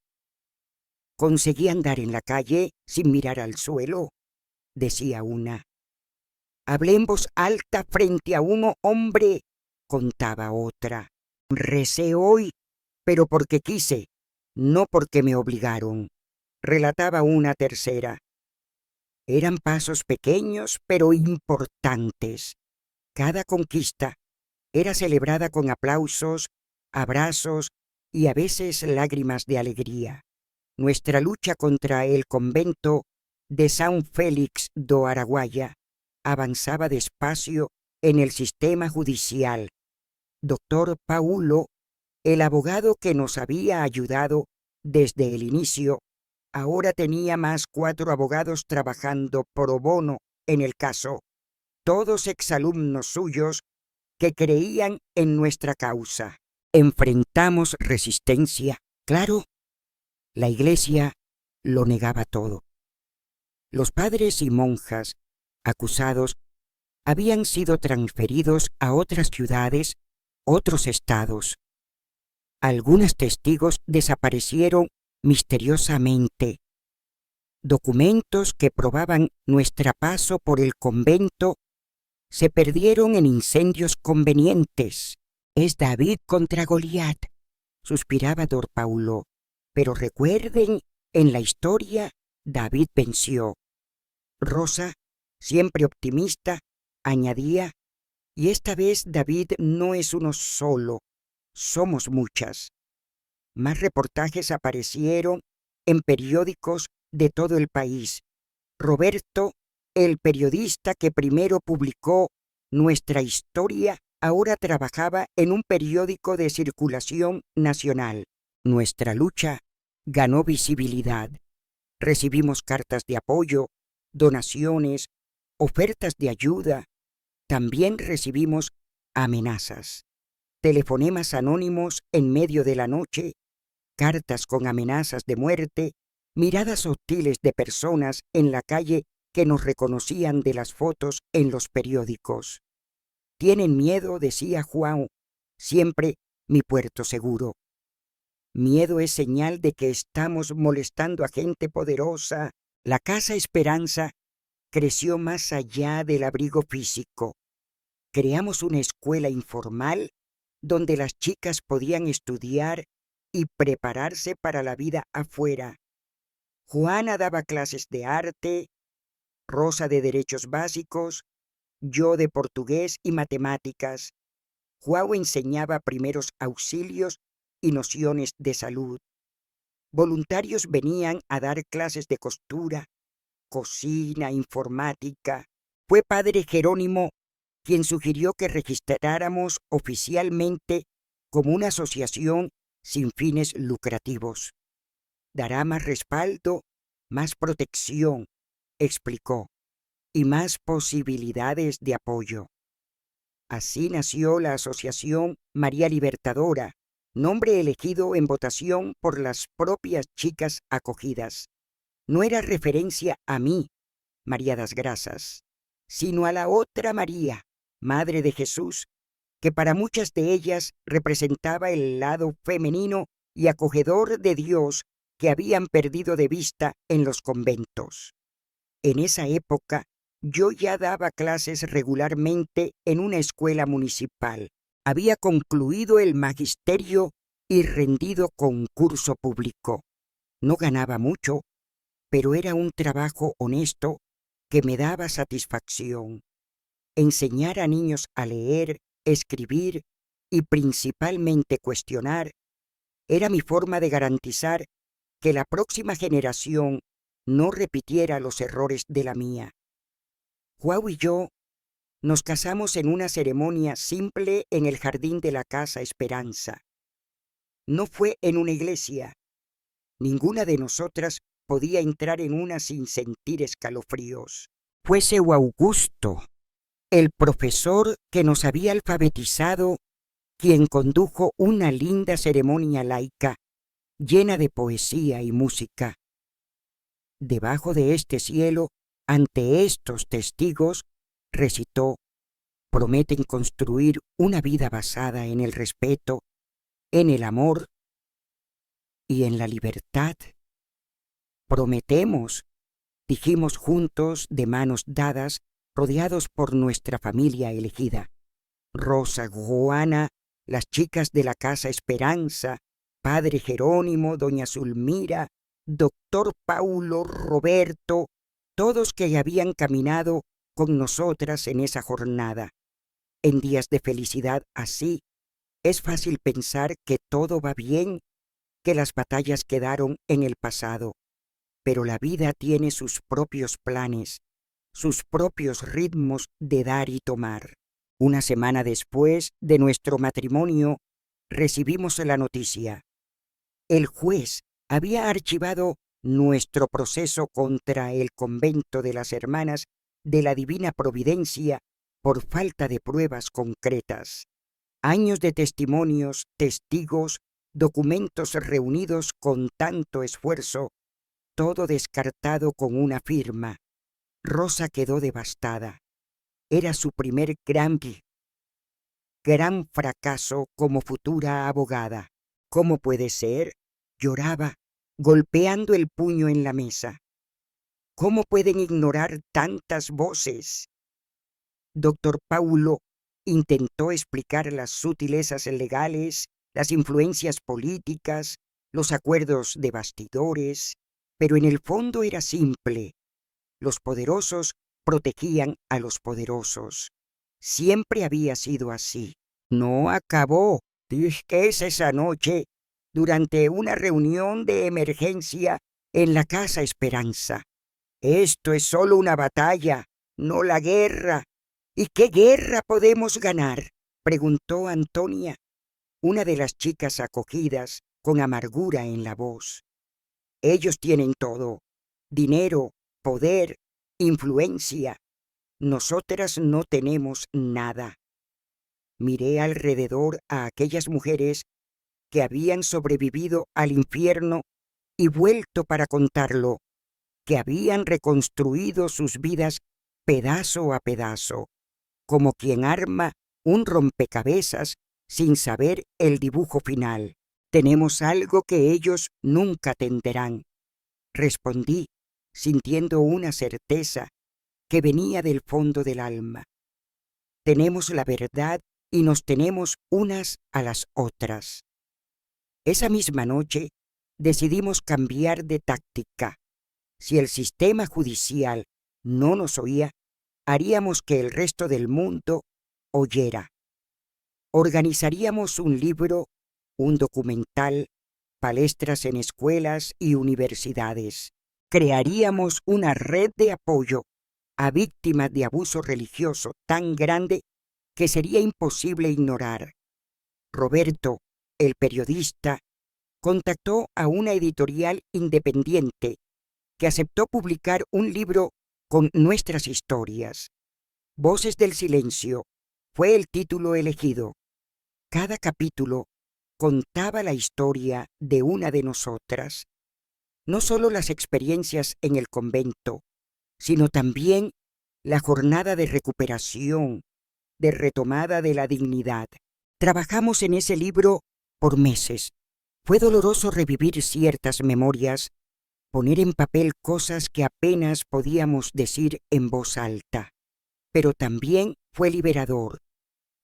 «Conseguí andar en la calle sin mirar al suelo», decía una. «Hablé en voz alta frente a un hombre», contaba otra. «Recé hoy, pero porque quise, no porque me obligaron», relataba una tercera. Eran pasos pequeños pero importantes. Cada conquista era celebrada con aplausos, abrazos y a veces lágrimas de alegría. Nuestra lucha contra el convento de São Félix do Araguaia avanzaba despacio en el sistema judicial. Doctor Paulo, el abogado que nos había ayudado desde el inicio, ahora tenía más 4 abogados trabajando pro bono en el caso, todos exalumnos suyos que creían en nuestra causa. Enfrentamos resistencia, claro. La Iglesia lo negaba todo. Los padres y monjas acusados habían sido transferidos a otras ciudades, otros estados. Algunos testigos desaparecieron misteriosamente. Documentos que probaban nuestro paso por el convento se perdieron en incendios convenientes. Es David contra Goliat, suspiraba Don Paulo. Pero recuerden, en la historia, David venció. Rosa, siempre optimista, añadía, y esta vez David no es uno solo, somos muchas. Más reportajes aparecieron en periódicos de todo el país. Roberto, el periodista que primero publicó nuestra historia, ahora trabajaba en un periódico de circulación nacional. Nuestra lucha ganó visibilidad. Recibimos cartas de apoyo, donaciones, ofertas de ayuda. También recibimos amenazas, telefonemas anónimos en medio de la noche, cartas con amenazas de muerte, miradas hostiles de personas en la calle que nos reconocían de las fotos en los periódicos. Tienen miedo, decía Juan, siempre mi puerto seguro. Miedo es señal de que estamos molestando a gente poderosa. La Casa Esperanza creció más allá del abrigo físico. Creamos una escuela informal donde las chicas podían estudiar y prepararse para la vida afuera. Juana daba clases de arte, Rosa de derechos básicos, yo de portugués y matemáticas. João enseñaba primeros auxilios y nociones de salud. Voluntarios venían a dar clases de costura, cocina, informática. Fue padre Jerónimo quien sugirió que registráramos oficialmente como una asociación sin fines lucrativos. Dará más respaldo, más protección, explicó, y más posibilidades de apoyo. Así nació la Asociación María Libertadora, nombre elegido en votación por las propias chicas acogidas. No era referencia a mí, María das Graças, sino a la otra María, Madre de Jesús, que para muchas de ellas representaba el lado femenino y acogedor de Dios que habían perdido de vista en los conventos. En esa época, yo ya daba clases regularmente en una escuela municipal. Había concluido el magisterio y rendido concurso público. No ganaba mucho, pero era un trabajo honesto que me daba satisfacción. Enseñar a niños a leer, escribir y principalmente cuestionar era mi forma de garantizar que la próxima generación no repitiera los errores de la mía. João y yo nos casamos en una ceremonia simple en el jardín de la Casa Esperanza. No fue en una iglesia. Ninguna de nosotras podía entrar en una sin sentir escalofríos. Fue seu Augusto, el profesor que nos había alfabetizado, quien condujo una linda ceremonia laica, llena de poesía y música. Debajo de este cielo, ante estos testigos, recitó, prometen construir una vida basada en el respeto, en el amor y en la libertad. Prometemos, dijimos juntos de manos dadas, rodeados por nuestra familia elegida. Rosa, Juana, las chicas de la Casa Esperanza, Padre Jerónimo, Doña Zulmira, Doctor Paulo, Roberto, todos que habían caminado con nosotras en esa jornada. En días de felicidad así, es fácil pensar que todo va bien, que las batallas quedaron en el pasado. Pero la vida tiene sus propios planes, sus propios ritmos de dar y tomar. Una semana después de nuestro matrimonio, recibimos la noticia. El juez había archivado nuestro proceso contra el convento de las Hermanas de la Divina Providencia por falta de pruebas concretas. Años de testimonios, testigos, documentos reunidos con tanto esfuerzo, todo descartado con una firma. Rosa quedó devastada. Era su primer gran fracaso como futura abogada. ¿Cómo puede ser? Lloraba, golpeando el puño en la mesa. ¿Cómo pueden ignorar tantas voces? Doctor Paulo intentó explicar las sutilezas legales, las influencias políticas, los acuerdos de bastidores, pero en el fondo era simple. Los poderosos protegían a los poderosos. Siempre había sido así. No acabó. Dije esa noche, durante una reunión de emergencia en la Casa Esperanza. Esto es solo una batalla, no la guerra. ¿Y qué guerra podemos ganar?, preguntó Antonia, una de las chicas acogidas, con amargura en la voz. Ellos tienen todo: dinero, poder, influencia. Nosotras no tenemos nada. Miré alrededor a aquellas mujeres que habían sobrevivido al infierno y vuelto para contarlo, que habían reconstruido sus vidas pedazo a pedazo, como quien arma un rompecabezas sin saber el dibujo final. Tenemos algo que ellos nunca tendrán, respondí, sintiendo una certeza que venía del fondo del alma. Tenemos la verdad y nos tenemos unas a las otras. Esa misma noche decidimos cambiar de táctica. Si el sistema judicial no nos oía, haríamos que el resto del mundo oyera. Organizaríamos un libro, un documental, palestras en escuelas y universidades. Crearíamos una red de apoyo a víctimas de abuso religioso tan grande que sería imposible ignorar. Roberto, el periodista, contactó a una editorial independiente que aceptó publicar un libro con nuestras historias. Voces del Silencio fue el título elegido. Cada capítulo contaba la historia de una de nosotras. No solo las experiencias en el convento, sino también la jornada de recuperación, de retomada de la dignidad. Trabajamos en ese libro por meses. Fue doloroso revivir ciertas memorias, poner en papel cosas que apenas podíamos decir en voz alta. Pero también fue liberador,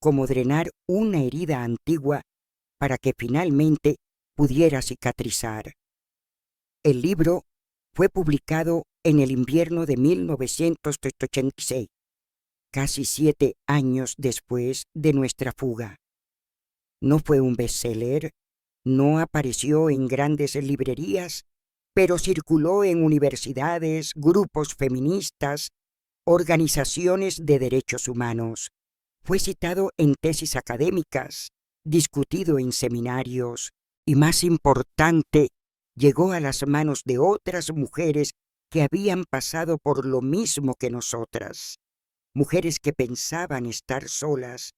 como drenar una herida antigua para que finalmente pudiera cicatrizar. El libro fue publicado en el invierno de 1986, casi 7 años después de nuestra fuga. No fue un bestseller, no apareció en grandes librerías, pero circuló en universidades, grupos feministas, organizaciones de derechos humanos. Fue citado en tesis académicas, discutido en seminarios y, más importante, llegó a las manos de otras mujeres que habían pasado por lo mismo que nosotras. Mujeres que pensaban estar solas,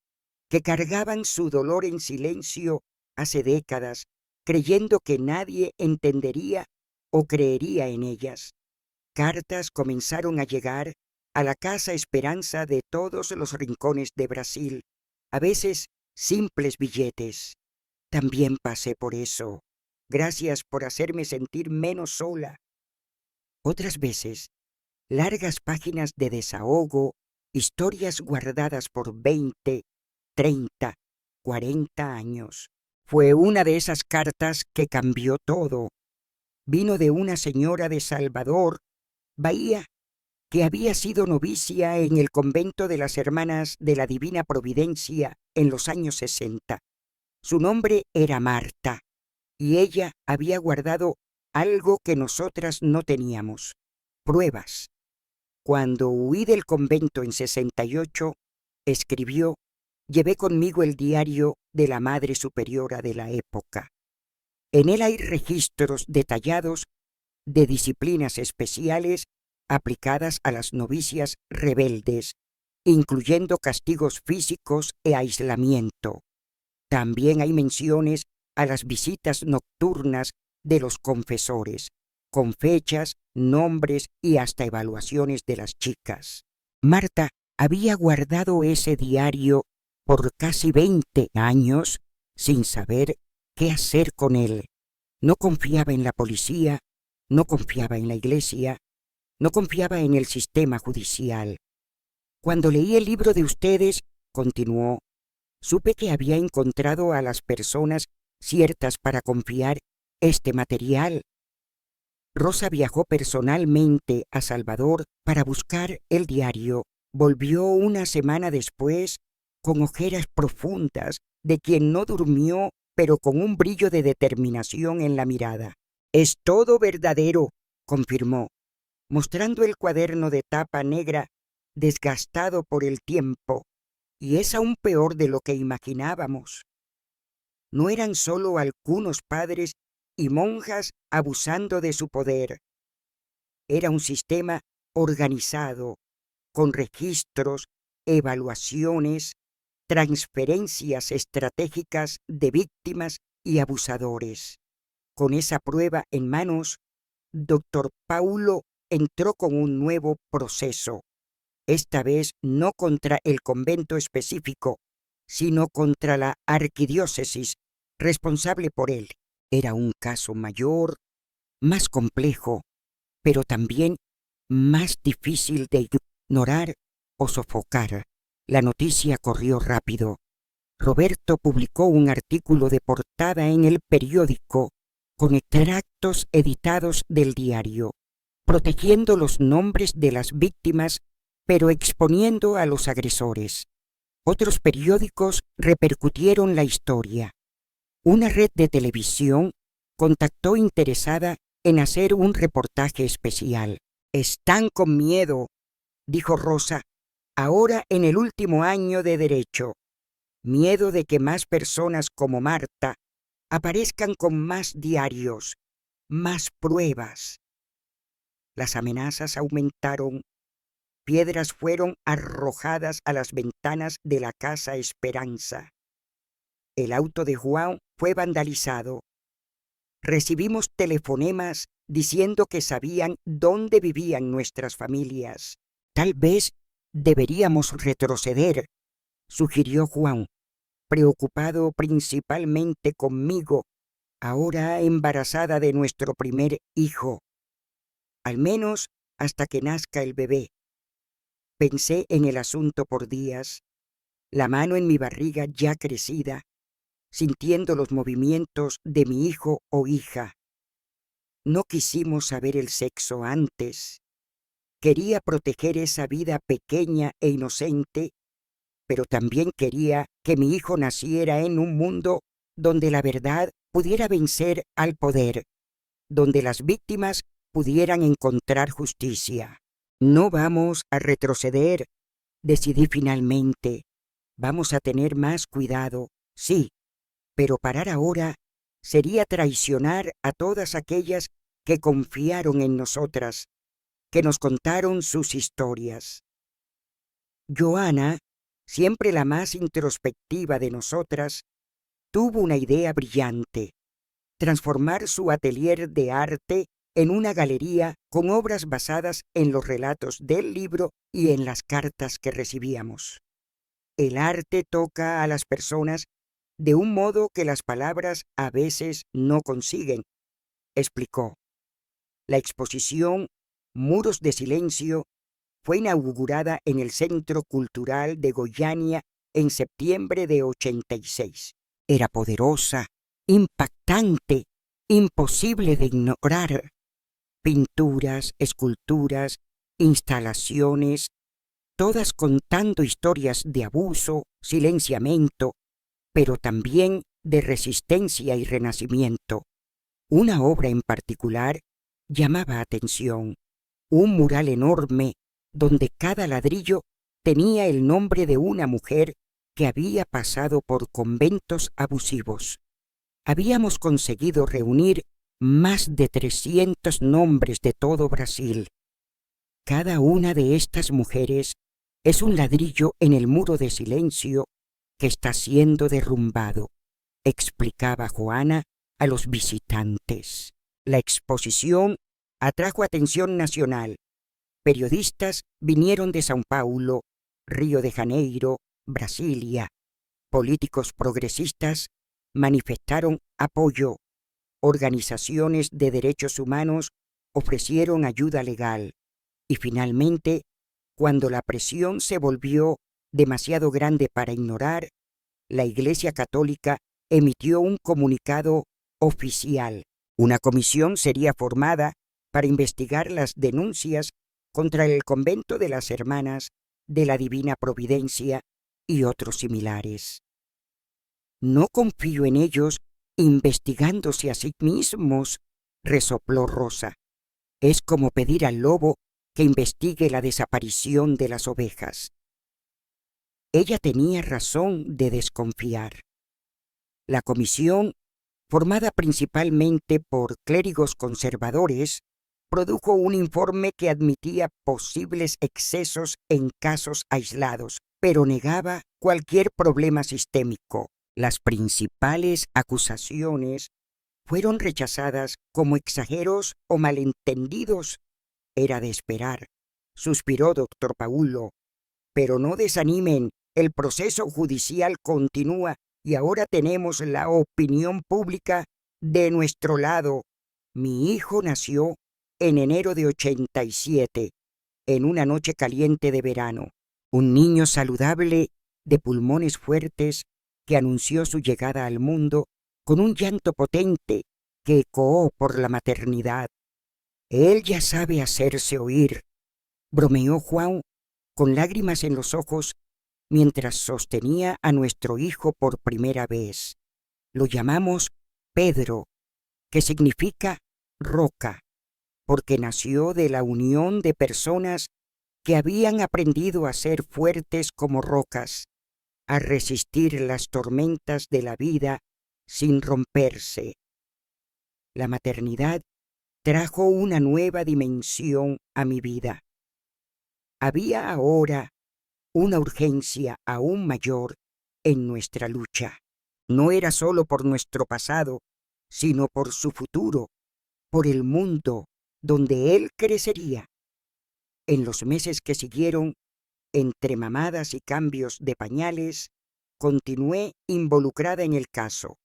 que cargaban su dolor en silencio hace décadas, creyendo que nadie entendería o creería en ellas. Cartas comenzaron a llegar a la Casa Esperanza de todos los rincones de Brasil, a veces simples billetes. También pasé por eso. Gracias por hacerme sentir menos sola. Otras veces, largas páginas de desahogo, historias guardadas por 20, 30, 40 años. Fue una de esas cartas que cambió todo. Vino de una señora de Salvador, Bahía, que había sido novicia en el convento de las Hermanas de la Divina Providencia en los años 60. Su nombre era Marta, y ella había guardado algo que nosotras no teníamos: pruebas. Cuando huí del convento en 68, escribió, llevé conmigo el diario de la Madre Superiora de la época. En él hay registros detallados de disciplinas especiales aplicadas a las novicias rebeldes, incluyendo castigos físicos e aislamiento. También hay menciones a las visitas nocturnas de los confesores, con fechas, nombres y hasta evaluaciones de las chicas. Marta había guardado ese diario por casi 20 años sin saber qué hacer con él. No confiaba en la policía, no confiaba en la iglesia, no confiaba en el sistema judicial. Cuando leí el libro de ustedes, continuó, supe que había encontrado a las personas ciertas para confiar este material. Rosa viajó personalmente a Salvador para buscar el diario. Volvió una semana después con ojeras profundas, de quien no durmió, pero con un brillo de determinación en la mirada. «Es todo verdadero», confirmó, mostrando el cuaderno de tapa negra desgastado por el tiempo, y es aún peor de lo que imaginábamos. No eran solo algunos padres y monjas abusando de su poder. Era un sistema organizado, con registros, evaluaciones, transferencias estratégicas de víctimas y abusadores. Con esa prueba en manos, Dr. Paulo entró con un nuevo proceso, esta vez no contra el convento específico, sino contra la arquidiócesis responsable por él. Era un caso mayor, más complejo, pero también más difícil de ignorar o sofocar. La noticia corrió rápido. Roberto publicó un artículo de portada en el periódico con extractos editados del diario, protegiendo los nombres de las víctimas, pero exponiendo a los agresores. Otros periódicos repercutieron la historia. Una red de televisión contactó interesada en hacer un reportaje especial. «Están con miedo», dijo Rosa, ahora en el último año de Derecho. «Miedo de que más personas como Marta aparezcan con más diarios, más pruebas». Las amenazas aumentaron. Piedras fueron arrojadas a las ventanas de la Casa Esperanza. El auto de Juan fue vandalizado. Recibimos telefonemas diciendo que sabían dónde vivían nuestras familias. «Tal vez deberíamos retroceder», sugirió Juan, preocupado principalmente conmigo, ahora embarazada de nuestro primer hijo. «Al menos hasta que nazca el bebé». Pensé en el asunto por días, la mano en mi barriga ya crecida, sintiendo los movimientos de mi hijo o hija. No quisimos saber el sexo antes. Quería proteger esa vida pequeña e inocente, pero también quería que mi hijo naciera en un mundo donde la verdad pudiera vencer al poder, donde las víctimas pudieran encontrar justicia. «No vamos a retroceder», decidí finalmente. «Vamos a tener más cuidado, sí, pero parar ahora sería traicionar a todas aquellas que confiaron en nosotras, que nos contaron sus historias». Joana, siempre la más introspectiva de nosotras, tuvo una idea brillante: transformar su atelier de arte en una galería con obras basadas en los relatos del libro y en las cartas que recibíamos. El arte toca a las personas de un modo que las palabras a veces no consiguen, explicó. La exposición Muros de Silencio fue inaugurada en el Centro Cultural de Goiânia en septiembre de 86. Era poderosa, impactante, imposible de ignorar. Pinturas, esculturas, instalaciones, todas contando historias de abuso, silenciamiento, pero también de resistencia y renacimiento. Una obra en particular llamaba atención, un mural enorme donde cada ladrillo tenía el nombre de una mujer que había pasado por conventos abusivos. Habíamos conseguido reunir más de 300 nombres de todo Brasil. Cada una de estas mujeres es un ladrillo en el muro de silencio que está siendo derrumbado, explicaba Joana a los visitantes. La exposición atrajo atención nacional. Periodistas vinieron de São Paulo, Río de Janeiro, Brasilia. Políticos progresistas manifestaron apoyo. Organizaciones de derechos humanos ofrecieron ayuda legal. Y finalmente, cuando la presión se volvió demasiado grande para ignorar, la Iglesia Católica emitió un comunicado oficial. Una comisión sería formada para investigar las denuncias contra el convento de las Hermanas de la Divina Providencia y otros similares. No confío en ellos investigándose a sí mismos, resopló Rosa. Es como pedir al lobo que investigue la desaparición de las ovejas. Ella tenía razón de desconfiar. La comisión, formada principalmente por clérigos conservadores, produjo un informe que admitía posibles excesos en casos aislados, pero negaba cualquier problema sistémico. Las principales acusaciones fueron rechazadas como exageros o malentendidos. Era de esperar, suspiró doctor Paulo. Pero no desanimen, el proceso judicial continúa y ahora tenemos la opinión pública de nuestro lado. Mi hijo nació en enero de 87, en una noche caliente de verano. Un niño saludable, de pulmones fuertes, que anunció su llegada al mundo con un llanto potente que ecoó por la maternidad. Él ya sabe hacerse oír, bromeó Juan con lágrimas en los ojos mientras sostenía a nuestro hijo por primera vez. Lo llamamos Pedro, que significa roca, porque nació de la unión de personas que habían aprendido a ser fuertes como rocas, a resistir las tormentas de la vida sin romperse. La maternidad trajo una nueva dimensión a mi vida. Había ahora una urgencia aún mayor en nuestra lucha. No era solo por nuestro pasado, sino por su futuro, por el mundo donde él crecería. En los meses que siguieron, entre mamadas y cambios de pañales, continué involucrada en el caso.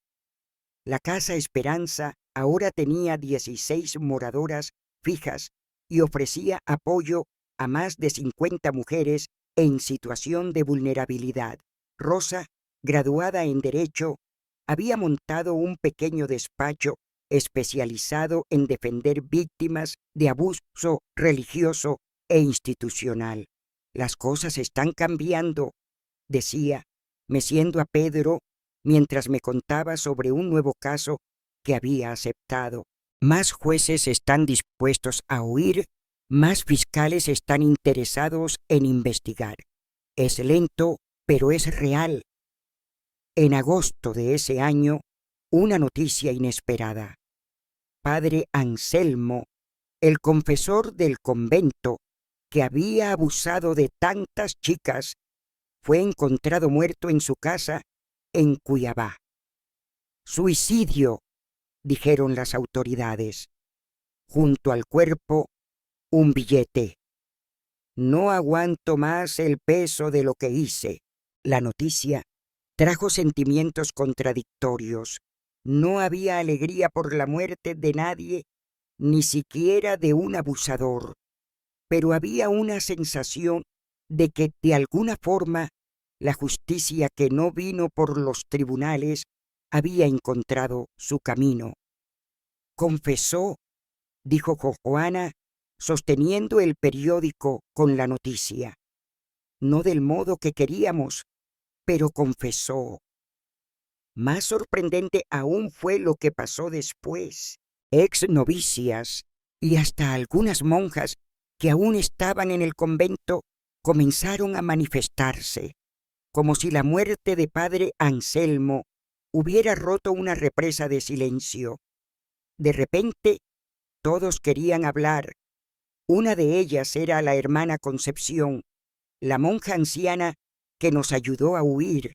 La Casa Esperanza ahora tenía 16 moradoras fijas y ofrecía apoyo a más de 50 mujeres en situación de vulnerabilidad. Rosa, graduada en Derecho, había montado un pequeño despacho especializado en defender víctimas de abuso religioso e institucional. Las cosas están cambiando, decía, meciendo a Pedro mientras me contaba sobre un nuevo caso que había aceptado. Más jueces están dispuestos a oír, más fiscales están interesados en investigar. Es lento, pero es real. En agosto de ese año, una noticia inesperada. Padre Anselmo, el confesor del convento que había abusado de tantas chicas, fue encontrado muerto en su casa en Cuiabá. Suicidio, dijeron las autoridades. Junto al cuerpo, un billete. No aguanto más el peso de lo que hice. La noticia trajo sentimientos contradictorios. No había alegría por la muerte de nadie, ni siquiera de un abusador, pero había una sensación de que de alguna forma la justicia que no vino por los tribunales había encontrado su camino. Confesó, dijo Joana, sosteniendo el periódico con la noticia. No del modo que queríamos, pero confesó. Más sorprendente aún fue lo que pasó después. ex novicias y hasta algunas monjas que aún estaban en el convento comenzaron a manifestarse, como si la muerte de padre Anselmo hubiera roto una represa de silencio. De repente, todos querían hablar. Una de ellas era la hermana Concepción, la monja anciana que nos ayudó a huir.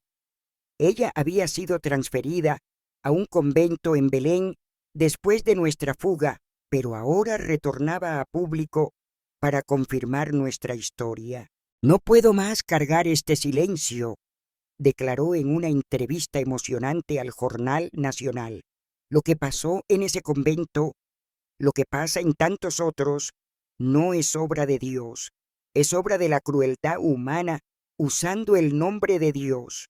Ella había sido transferida a un convento en Belén después de nuestra fuga, pero ahora retornaba a público para confirmar nuestra historia. No puedo más cargar este silencio, declaró en una entrevista emocionante al Jornal Nacional. Lo que pasó en ese convento, lo que pasa en tantos otros, no es obra de Dios, es obra de la crueldad humana usando el nombre de Dios.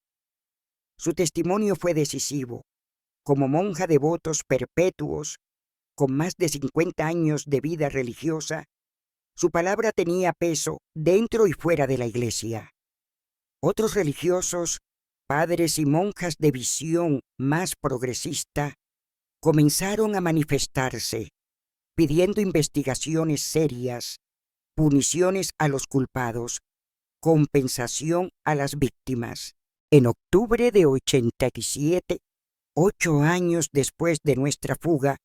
Su testimonio fue decisivo. Como monja de votos perpetuos, con más de 50 años de vida religiosa, su palabra tenía peso dentro y fuera de la iglesia. Otros religiosos, padres y monjas de visión más progresista, comenzaron a manifestarse, pidiendo investigaciones serias, puniciones a los culpados, compensación a las víctimas. En octubre de 87, 8 años después de nuestra fuga,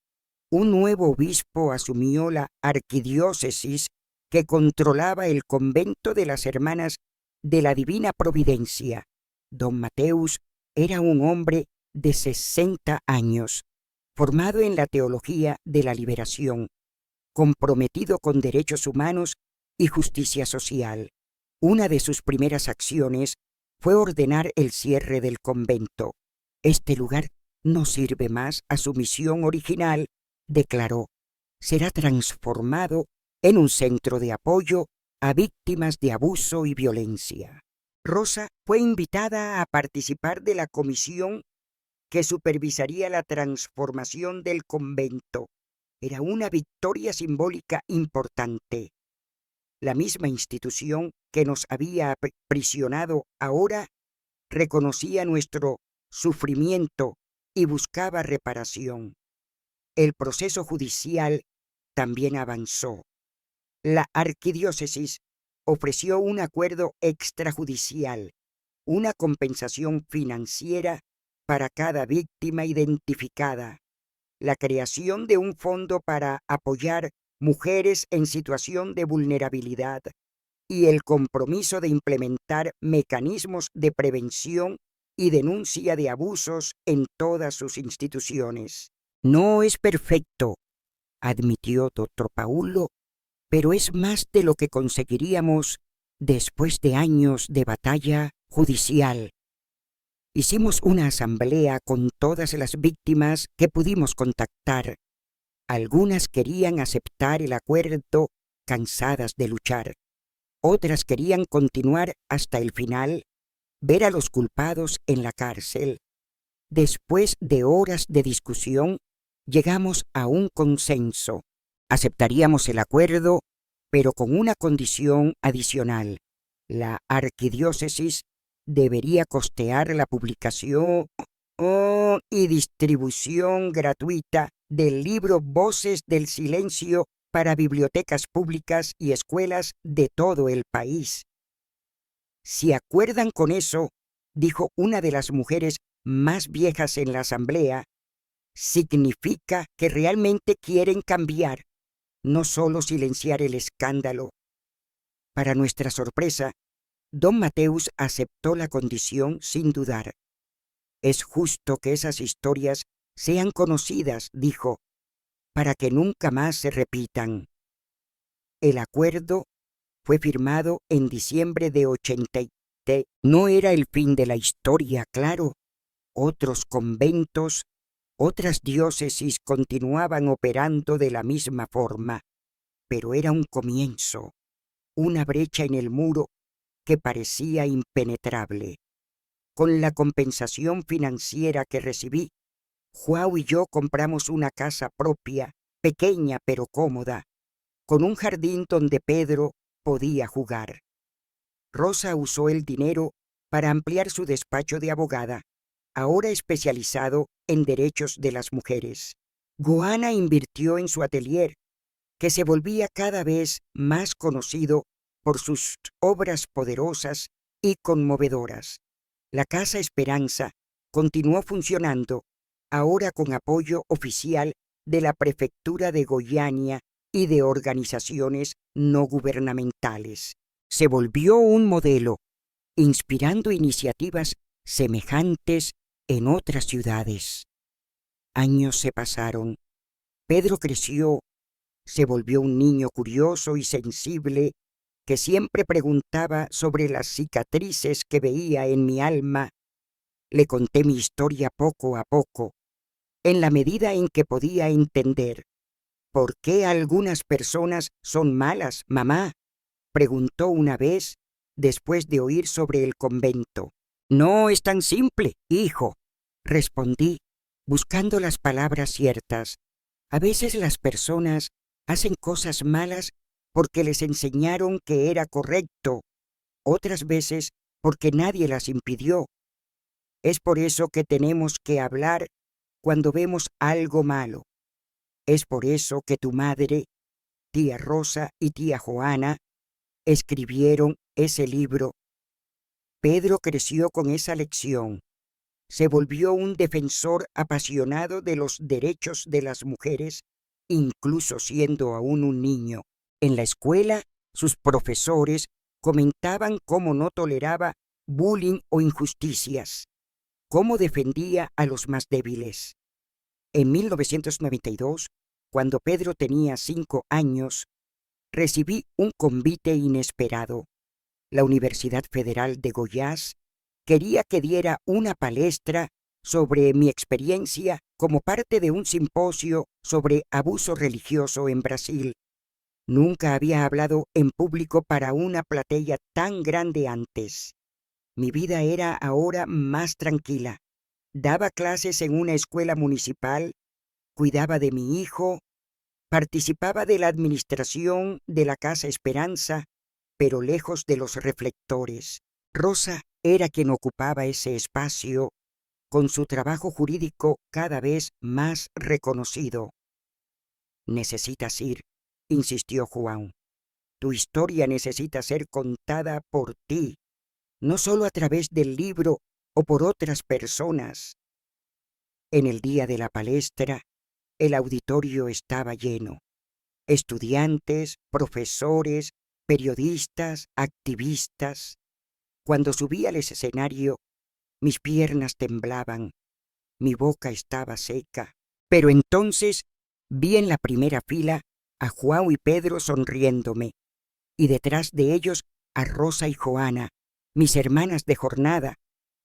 un nuevo obispo asumió la arquidiócesis que controlaba el convento de las Hermanas de la Divina Providencia. Don Mateus era un hombre de 60 años, formado en la teología de la liberación, comprometido con derechos humanos y justicia social. Una de sus primeras acciones fue ordenar el cierre del convento. Este lugar no sirve más a su misión original, declaró. Será transformado en un centro de apoyo a víctimas de abuso y violencia. Rosa fue invitada a participar de la comisión que supervisaría la transformación del convento. Era una victoria simbólica importante. La misma institución que nos había aprisionado ahora reconocía nuestro sufrimiento y buscaba reparación. El proceso judicial también avanzó. La arquidiócesis ofreció un acuerdo extrajudicial, una compensación financiera para cada víctima identificada, la creación de un fondo para apoyar mujeres en situación de vulnerabilidad y el compromiso de implementar mecanismos de prevención y denuncia de abusos en todas sus instituciones. No es perfecto, admitió doctor Paulo, pero es más de lo que conseguiríamos después de años de batalla judicial. Hicimos una asamblea con todas las víctimas que pudimos contactar. Algunas querían aceptar el acuerdo, cansadas de luchar. Otras querían continuar hasta el final, ver a los culpados en la cárcel. Después de horas de discusión, llegamos a un consenso. Aceptaríamos el acuerdo, pero con una condición adicional. La arquidiócesis debería costear la publicación y distribución gratuita del libro Voces del Silencio para bibliotecas públicas y escuelas de todo el país. Si acuerdan con eso, dijo una de las mujeres más viejas en la asamblea, significa que realmente quieren cambiar, no solo silenciar el escándalo. Para nuestra sorpresa, don Mateus aceptó la condición sin dudar. Es justo que esas historias sean conocidas, dijo, para que nunca más se repitan. El acuerdo fue firmado en diciembre de 80. No era el fin de la historia, claro. Otros conventos, otras diócesis continuaban operando de la misma forma, pero era un comienzo, una brecha en el muro que parecía impenetrable. Con la compensación financiera que recibí, João y yo compramos una casa propia, pequeña pero cómoda, con un jardín donde Pedro podía jugar. Rosa usó el dinero para ampliar su despacho de abogada, ahora especializado en derechos de las mujeres. Goana invirtió en su atelier, que se volvía cada vez más conocido por sus obras poderosas y conmovedoras. La Casa Esperanza continuó funcionando, ahora con apoyo oficial de la Prefectura de Goiânia y de organizaciones no gubernamentales. Se volvió un modelo, inspirando iniciativas semejantes en otras ciudades. Años se pasaron. Pedro creció, se volvió un niño curioso y sensible que siempre preguntaba sobre las cicatrices que veía en mi alma. Le conté mi historia poco a poco, en la medida en que podía entender. ¿Por qué algunas personas son malas, mamá?, preguntó una vez después de oír sobre el convento. No es tan simple, hijo, respondí, buscando las palabras ciertas. A veces las personas hacen cosas malas porque les enseñaron que era correcto, otras veces porque nadie las impidió. Es por eso que tenemos que hablar cuando vemos algo malo. Es por eso que tu madre, tía Rosa y tía Joana escribieron ese libro. Pedro creció con esa lección. Se volvió un defensor apasionado de los derechos de las mujeres, incluso siendo aún un niño. En la escuela, sus profesores comentaban cómo no toleraba bullying o injusticias, cómo defendía a los más débiles. En 1992, cuando Pedro tenía 5 años, recibí un convite inesperado. La Universidad Federal de Goiás quería que diera una palestra sobre mi experiencia como parte de un simposio sobre abuso religioso en Brasil. Nunca había hablado en público para una platea tan grande antes. Mi vida era ahora más tranquila. Daba clases en una escuela municipal, cuidaba de mi hijo, participaba de la administración de la Casa Esperanza, pero lejos de los reflectores. Rosa era quien ocupaba ese espacio, con su trabajo jurídico cada vez más reconocido. Necesitas ir, insistió Juan. Tu historia necesita ser contada por ti, no solo a través del libro o por otras personas. En el día de la palestra, el auditorio estaba lleno. Estudiantes, profesores, periodistas, activistas. Cuando subí al escenario, mis piernas temblaban, mi boca estaba seca. Pero entonces vi en la primera fila a Joao y Pedro sonriéndome, y detrás de ellos a Rosa y Joana, mis hermanas de jornada,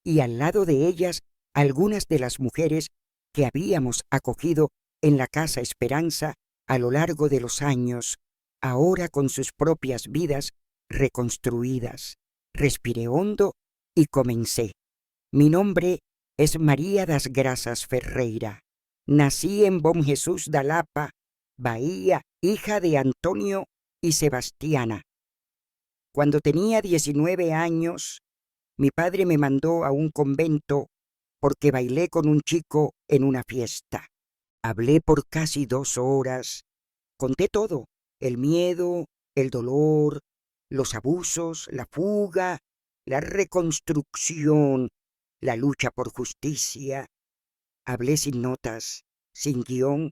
y al lado de ellas algunas de las mujeres que habíamos acogido en la Casa Esperanza a lo largo de los años, ahora con sus propias vidas reconstruidas. Respiré hondo y comencé. Mi nombre es María das Graças Ferreira. Nací en Bom Jesús da Lapa, Bahía, hija de Antonio y Sebastiana. Cuando tenía 19 años, mi padre me mandó a un convento porque bailé con un chico en una fiesta. Hablé por casi 2 horas. Conté todo: el miedo, el dolor, los abusos, la fuga, la reconstrucción, la lucha por justicia. Hablé sin notas, sin guión,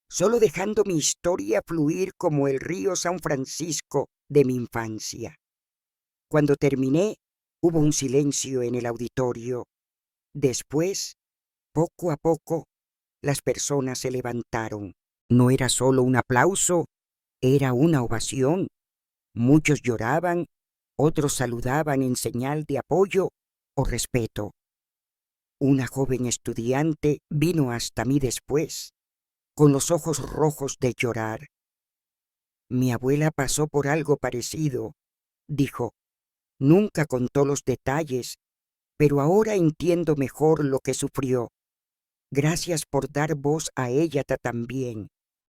solo dejando mi historia fluir como el río San Francisco de mi infancia. Cuando terminé, hubo un silencio en el auditorio. Después, poco a poco, las personas se levantaron. No era solo un aplauso, era una ovación. Muchos lloraban, otros saludaban en señal de apoyo o respeto. Una joven estudiante vino hasta mí después, con los ojos rojos de llorar. Mi abuela pasó por algo parecido, dijo. Nunca contó los detalles, pero ahora entiendo mejor lo que sufrió. Gracias por dar voz a ella también.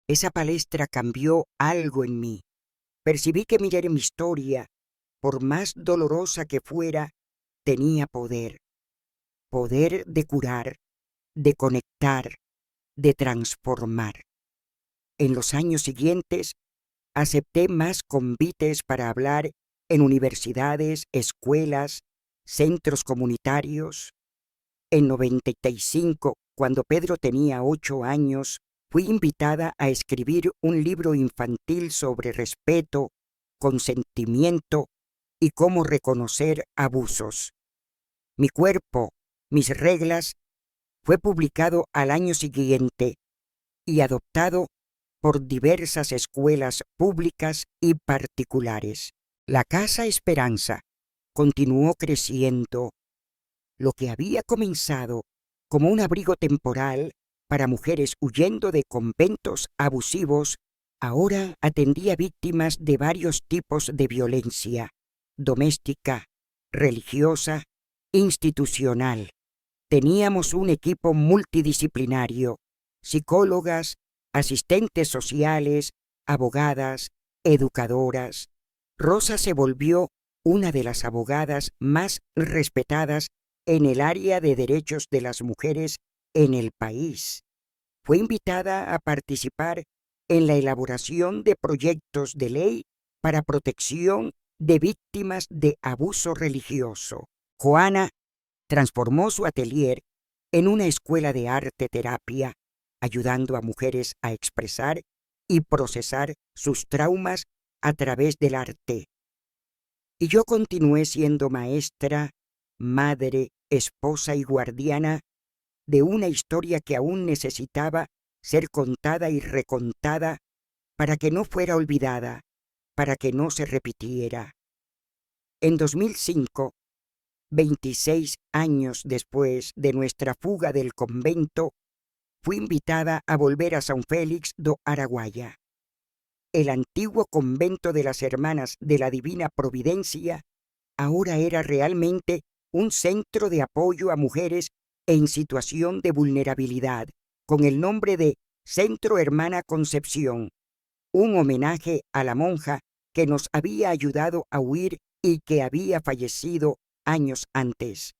Esa palestra cambió algo en mí. Percibí que mi historia, por más dolorosa que fuera, tenía poder. Poder de curar, de conectar, de transformar. En los años siguientes, acepté más convites para hablar en universidades, escuelas, centros comunitarios. En 95, cuando Pedro tenía 8 años, fui invitada a escribir un libro infantil sobre respeto, consentimiento y cómo reconocer abusos. Mi cuerpo, mis reglas, fue publicado al año siguiente y adoptado por diversas escuelas públicas y particulares. La Casa Esperanza continuó creciendo. Lo que había comenzado como un abrigo temporal para mujeres huyendo de conventos abusivos, ahora atendía víctimas de varios tipos de violencia: doméstica, religiosa, institucional. Teníamos un equipo multidisciplinario: psicólogas, asistentes sociales, abogadas, educadoras. Rosa se volvió una de las abogadas más respetadas en el área de derechos de las mujeres en el país. Fue invitada a participar en la elaboración de proyectos de ley para protección de víctimas de abuso religioso. Juana transformó su atelier en una escuela de arte terapia, ayudando a mujeres a expresar y procesar sus traumas a través del arte. Y yo continué siendo maestra, madre, esposa y guardiana de una historia que aún necesitaba ser contada y recontada para que no fuera olvidada, para que no se repitiera. En 2005, 26 años después de nuestra fuga del convento, fui invitada a volver a São Félix do Araguaia. El antiguo convento de las Hermanas de la Divina Providencia ahora era realmente un centro de apoyo a mujeres en situación de vulnerabilidad, con el nombre de Centro Hermana Concepción, un homenaje a la monja que nos había ayudado a huir y que había fallecido años antes.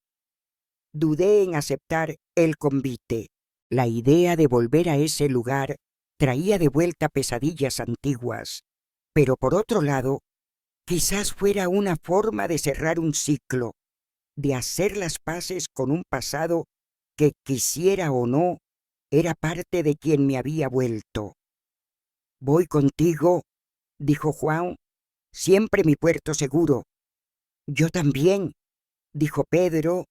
Dudé en aceptar el convite. La idea de volver a ese lugar traía de vuelta pesadillas antiguas, pero por otro lado, quizás fuera una forma de cerrar un ciclo, de hacer las paces con un pasado que, quisiera o no, era parte de quien me había vuelto. «Voy contigo», dijo Juan, «siempre mi puerto seguro». «Yo también», dijo Pedro,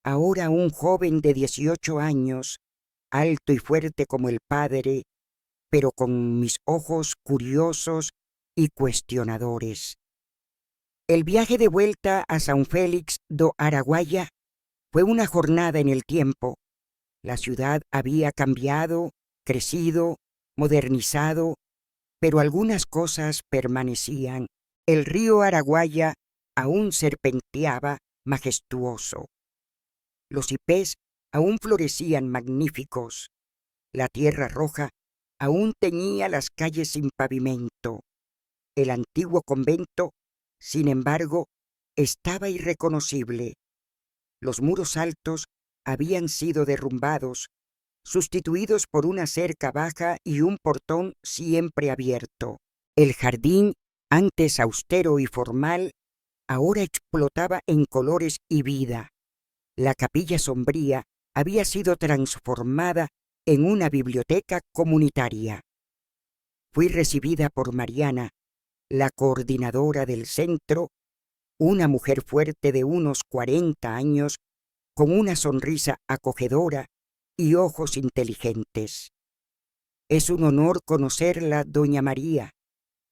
ahora un joven de 18 años, alto y fuerte como el padre, pero con mis ojos curiosos y cuestionadores. El viaje de vuelta a São Félix do Araguaia fue una jornada en el tiempo. La ciudad había cambiado, crecido, modernizado, pero algunas cosas permanecían. El río Araguaia aún serpenteaba majestuoso. Los hipés aún florecían magníficos. La tierra roja aún teñía las calles sin pavimento. El antiguo convento, sin embargo, estaba irreconocible. Los muros altos habían sido derrumbados, sustituidos por una cerca baja y un portón siempre abierto. El jardín, antes austero y formal, ahora explotaba en colores y vida. La capilla sombría había sido transformada en una biblioteca comunitaria. Fui recibida por Mariana, la coordinadora del centro, una mujer fuerte de unos 40 años, con una sonrisa acogedora y ojos inteligentes. «Es un honor conocerla, doña María»,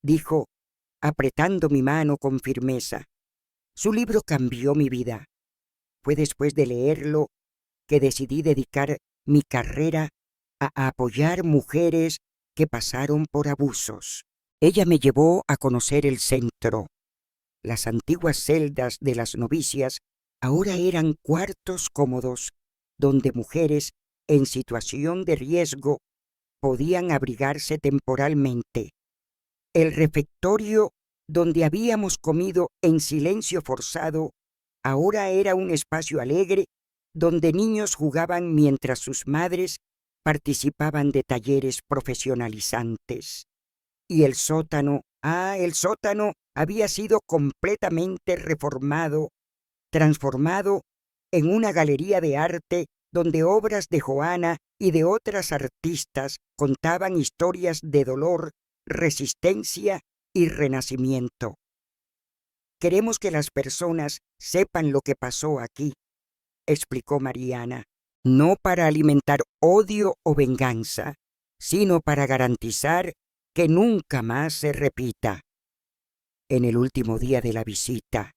dijo, apretando mi mano con firmeza. «Su libro cambió mi vida. Fue después de leerlo que decidí dedicar mi carrera a apoyar mujeres que pasaron por abusos». Ella me llevó a conocer el centro. Las antiguas celdas de las novicias ahora eran cuartos cómodos donde mujeres en situación de riesgo podían abrigarse temporalmente. El refectorio donde habíamos comido en silencio forzado ahora era un espacio alegre donde niños jugaban mientras sus madres participaban de talleres profesionalizantes. Y el sótano había sido completamente reformado, transformado en una galería de arte donde obras de Joana y de otras artistas contaban historias de dolor, resistencia y renacimiento. Queremos que las personas sepan lo que pasó aquí, explicó Mariana, no para alimentar odio o venganza, sino para garantizar que nunca más se repita. En el último día de la visita,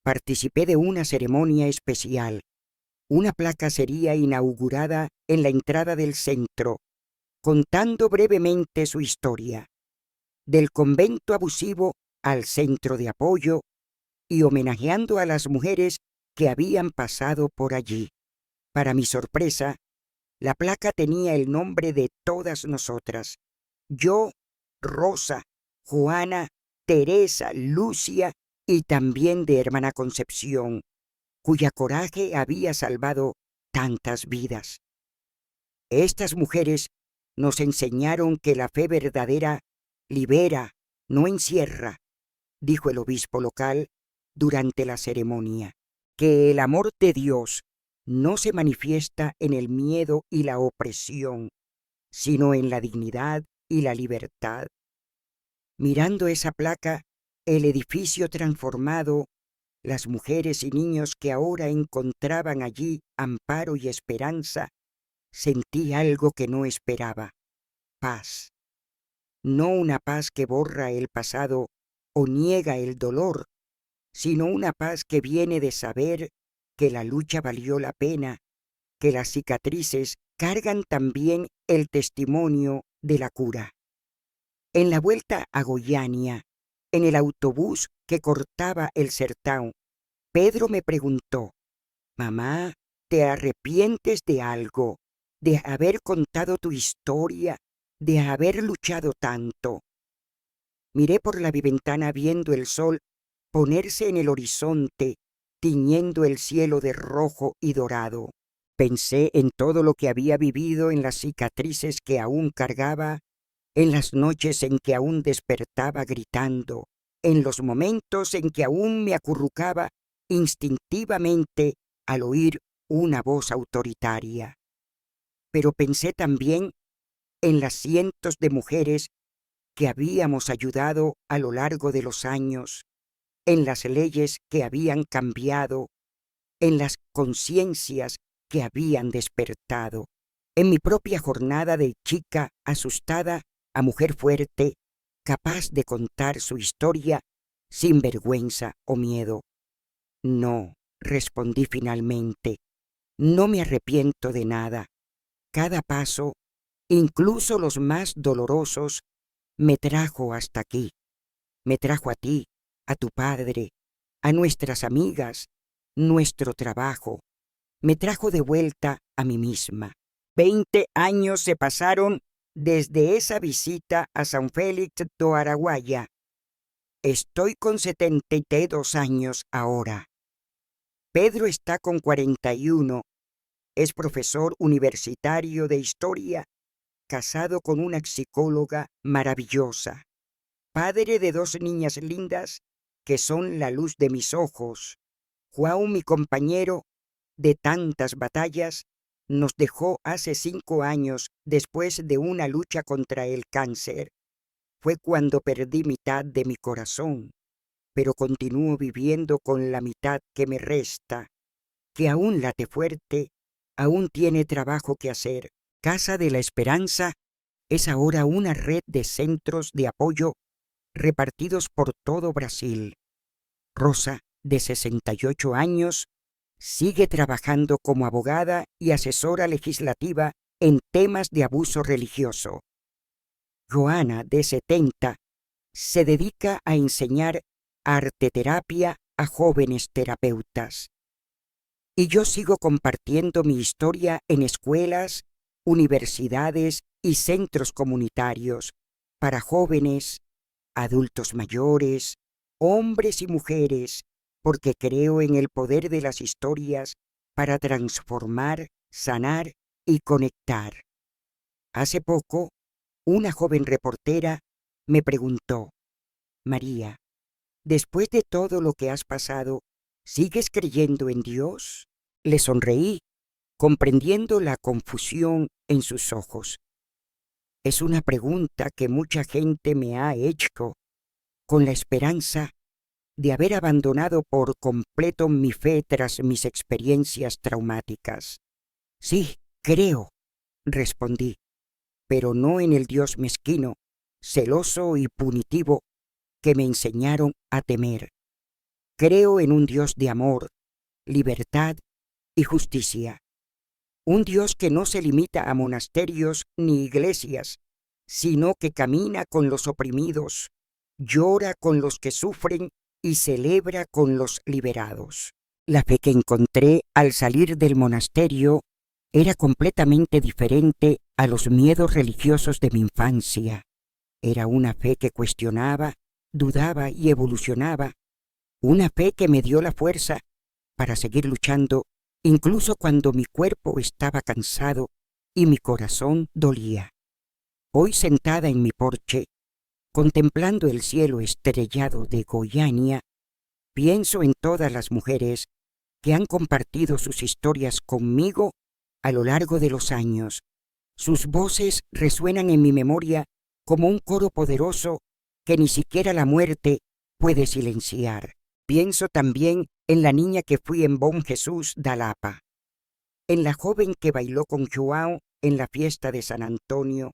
participé de una ceremonia especial. Una placa sería inaugurada en la entrada del centro, contando brevemente su historia, del convento abusivo al centro de apoyo y homenajeando a las mujeres que habían pasado por allí. Para mi sorpresa, la placa tenía el nombre de todas nosotras. Yo, Rosa, Juana, Teresa, Lucia y también de hermana Concepción, cuya coraje había salvado tantas vidas. Estas mujeres nos enseñaron que la fe verdadera libera, no encierra, dijo el obispo local durante la ceremonia, que el amor de Dios no se manifiesta en el miedo y la opresión, sino en la dignidad y la libertad. Mirando esa placa, el edificio transformado, las mujeres y niños que ahora encontraban allí amparo y esperanza, sentí algo que no esperaba: paz. No una paz que borra el pasado o niega el dolor, sino una paz que viene de saber que la lucha valió la pena, que las cicatrices cargan también el testimonio de la cura. En la vuelta a Goiânia, en el autobús que cortaba el sertão, Pedro me preguntó: «Mamá, ¿te arrepientes de algo? ¿De haber contado tu historia? ¿De haber luchado tanto?» Miré por la ventana viendo el sol ponerse en el horizonte, tiñendo el cielo de rojo y dorado. Pensé en todo lo que había vivido, en las cicatrices que aún cargaba, en las noches en que aún despertaba gritando, en los momentos en que aún me acurrucaba instintivamente al oír una voz autoritaria. Pero pensé también en las cientos de mujeres que habíamos ayudado a lo largo de los años, en las leyes que habían cambiado, en las conciencias que habían despertado, en mi propia jornada de chica asustada a mujer fuerte, capaz de contar su historia sin vergüenza o miedo. No, respondí finalmente, no me arrepiento de nada. Cada paso, incluso los más dolorosos, me trajo hasta aquí. Me trajo a ti, a tu padre, a nuestras amigas, nuestro trabajo. Me trajo de vuelta a mí misma. 20 años se pasaron desde esa visita a São Félix do Araguaia. Estoy con 72 años ahora. Pedro está con 41. Es profesor universitario de historia, casado con una psicóloga maravillosa, padre de 2 niñas lindas que son la luz de mis ojos. Juan, mi compañero de tantas batallas, nos dejó hace 5 años después de una lucha contra el cáncer. Fue cuando perdí mitad de mi corazón, pero continúo viviendo con la mitad que me resta, que aún late fuerte, aún tiene trabajo que hacer. Casa de la Esperanza es ahora una red de centros de apoyo repartidos por todo Brasil. Rosa, de 68 años, sigue trabajando como abogada y asesora legislativa en temas de abuso religioso. Joana, de 70, se dedica a enseñar arteterapia a jóvenes terapeutas. Y yo sigo compartiendo mi historia en escuelas, universidades y centros comunitarios para jóvenes, adultos mayores, hombres y mujeres, porque creo en el poder de las historias para transformar, sanar y conectar. Hace poco, una joven reportera me preguntó: María, después de todo lo que has pasado, ¿sigues creyendo en Dios? Le sonreí, comprendiendo la confusión en sus ojos. Es una pregunta que mucha gente me ha hecho, con la esperanza de haber abandonado por completo mi fe tras mis experiencias traumáticas. Sí, creo, respondí, pero no en el Dios mezquino, celoso y punitivo que me enseñaron a temer. Creo en un Dios de amor, libertad y justicia. Un Dios que no se limita a monasterios ni iglesias, sino que camina con los oprimidos, llora con los que sufren y celebra con los liberados. La fe que encontré al salir del monasterio era completamente diferente a los miedos religiosos de mi infancia. Era una fe que cuestionaba, dudaba y evolucionaba. Una fe que me dio la fuerza para seguir luchando, incluso cuando mi cuerpo estaba cansado y mi corazón dolía. Hoy, sentada en mi porche, contemplando el cielo estrellado de Goiânia, pienso en todas las mujeres que han compartido sus historias conmigo a lo largo de los años. Sus voces resuenan en mi memoria como un coro poderoso que ni siquiera la muerte puede silenciar. Pienso también en la niña que fui en Bom Jesús da Lapa, en la joven que bailó con João en la fiesta de San Antonio,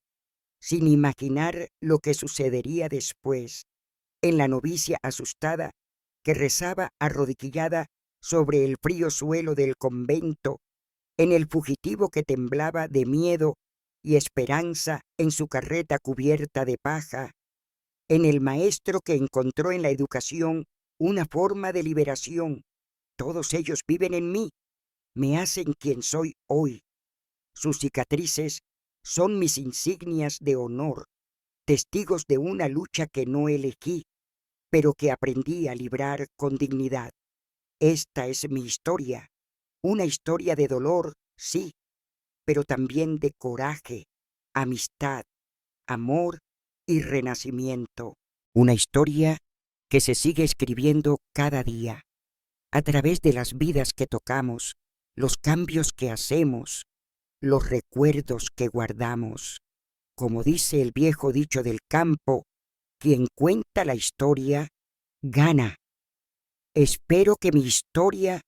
sin imaginar lo que sucedería después, en la novicia asustada que rezaba arrodillada sobre el frío suelo del convento, en el fugitivo que temblaba de miedo y esperanza en su carreta cubierta de paja, en el maestro que encontró en la educación una forma de liberación. Todos ellos viven en mí, me hacen quien soy hoy. Sus cicatrices son mis insignias de honor, testigos de una lucha que no elegí, pero que aprendí a librar con dignidad. Esta es mi historia, una historia de dolor, sí, pero también de coraje, amistad, amor y renacimiento. Una historia que se sigue escribiendo cada día, a través de las vidas que tocamos, los cambios que hacemos, los recuerdos que guardamos. Como dice el viejo dicho del campo, quien cuenta la historia, gana. Espero que mi historia,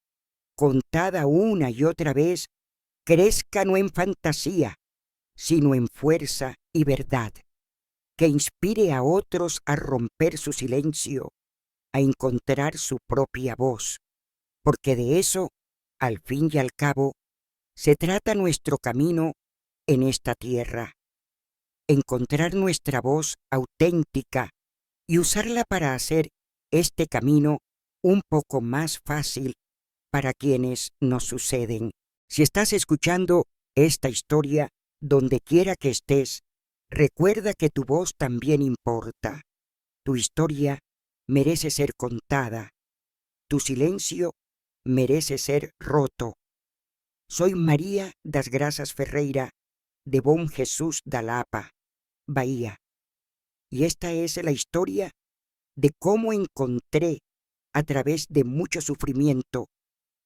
contada una y otra vez, crezca no en fantasía, sino en fuerza y verdad, que inspire a otros a romper su silencio, a encontrar su propia voz, porque de eso, al fin y al cabo, se trata nuestro camino en esta tierra. Encontrar nuestra voz auténtica y usarla para hacer este camino un poco más fácil para quienes nos suceden. Si estás escuchando esta historia, donde quiera que estés, recuerda que tu voz también importa. Tu historia merece ser contada. Tu silencio merece ser roto. Soy María das Graças Ferreira, de Bom Jesús da Lapa, Bahía. Y esta es la historia de cómo encontré, a través de mucho sufrimiento,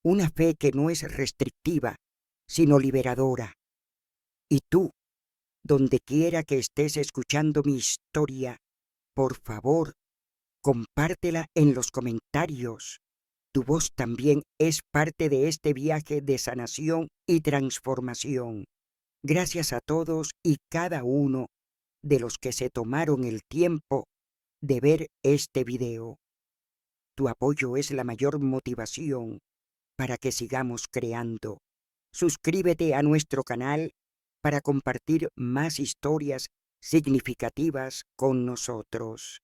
una fe que no es restrictiva, sino liberadora. Y tú, donde quiera que estés escuchando mi historia, por favor, compártela en los comentarios. Tu voz también es parte de este viaje de sanación y transformación. Gracias a todos y cada uno de los que se tomaron el tiempo de ver este video. Tu apoyo es la mayor motivación para que sigamos creando. Suscríbete a nuestro canal para compartir más historias significativas con nosotros.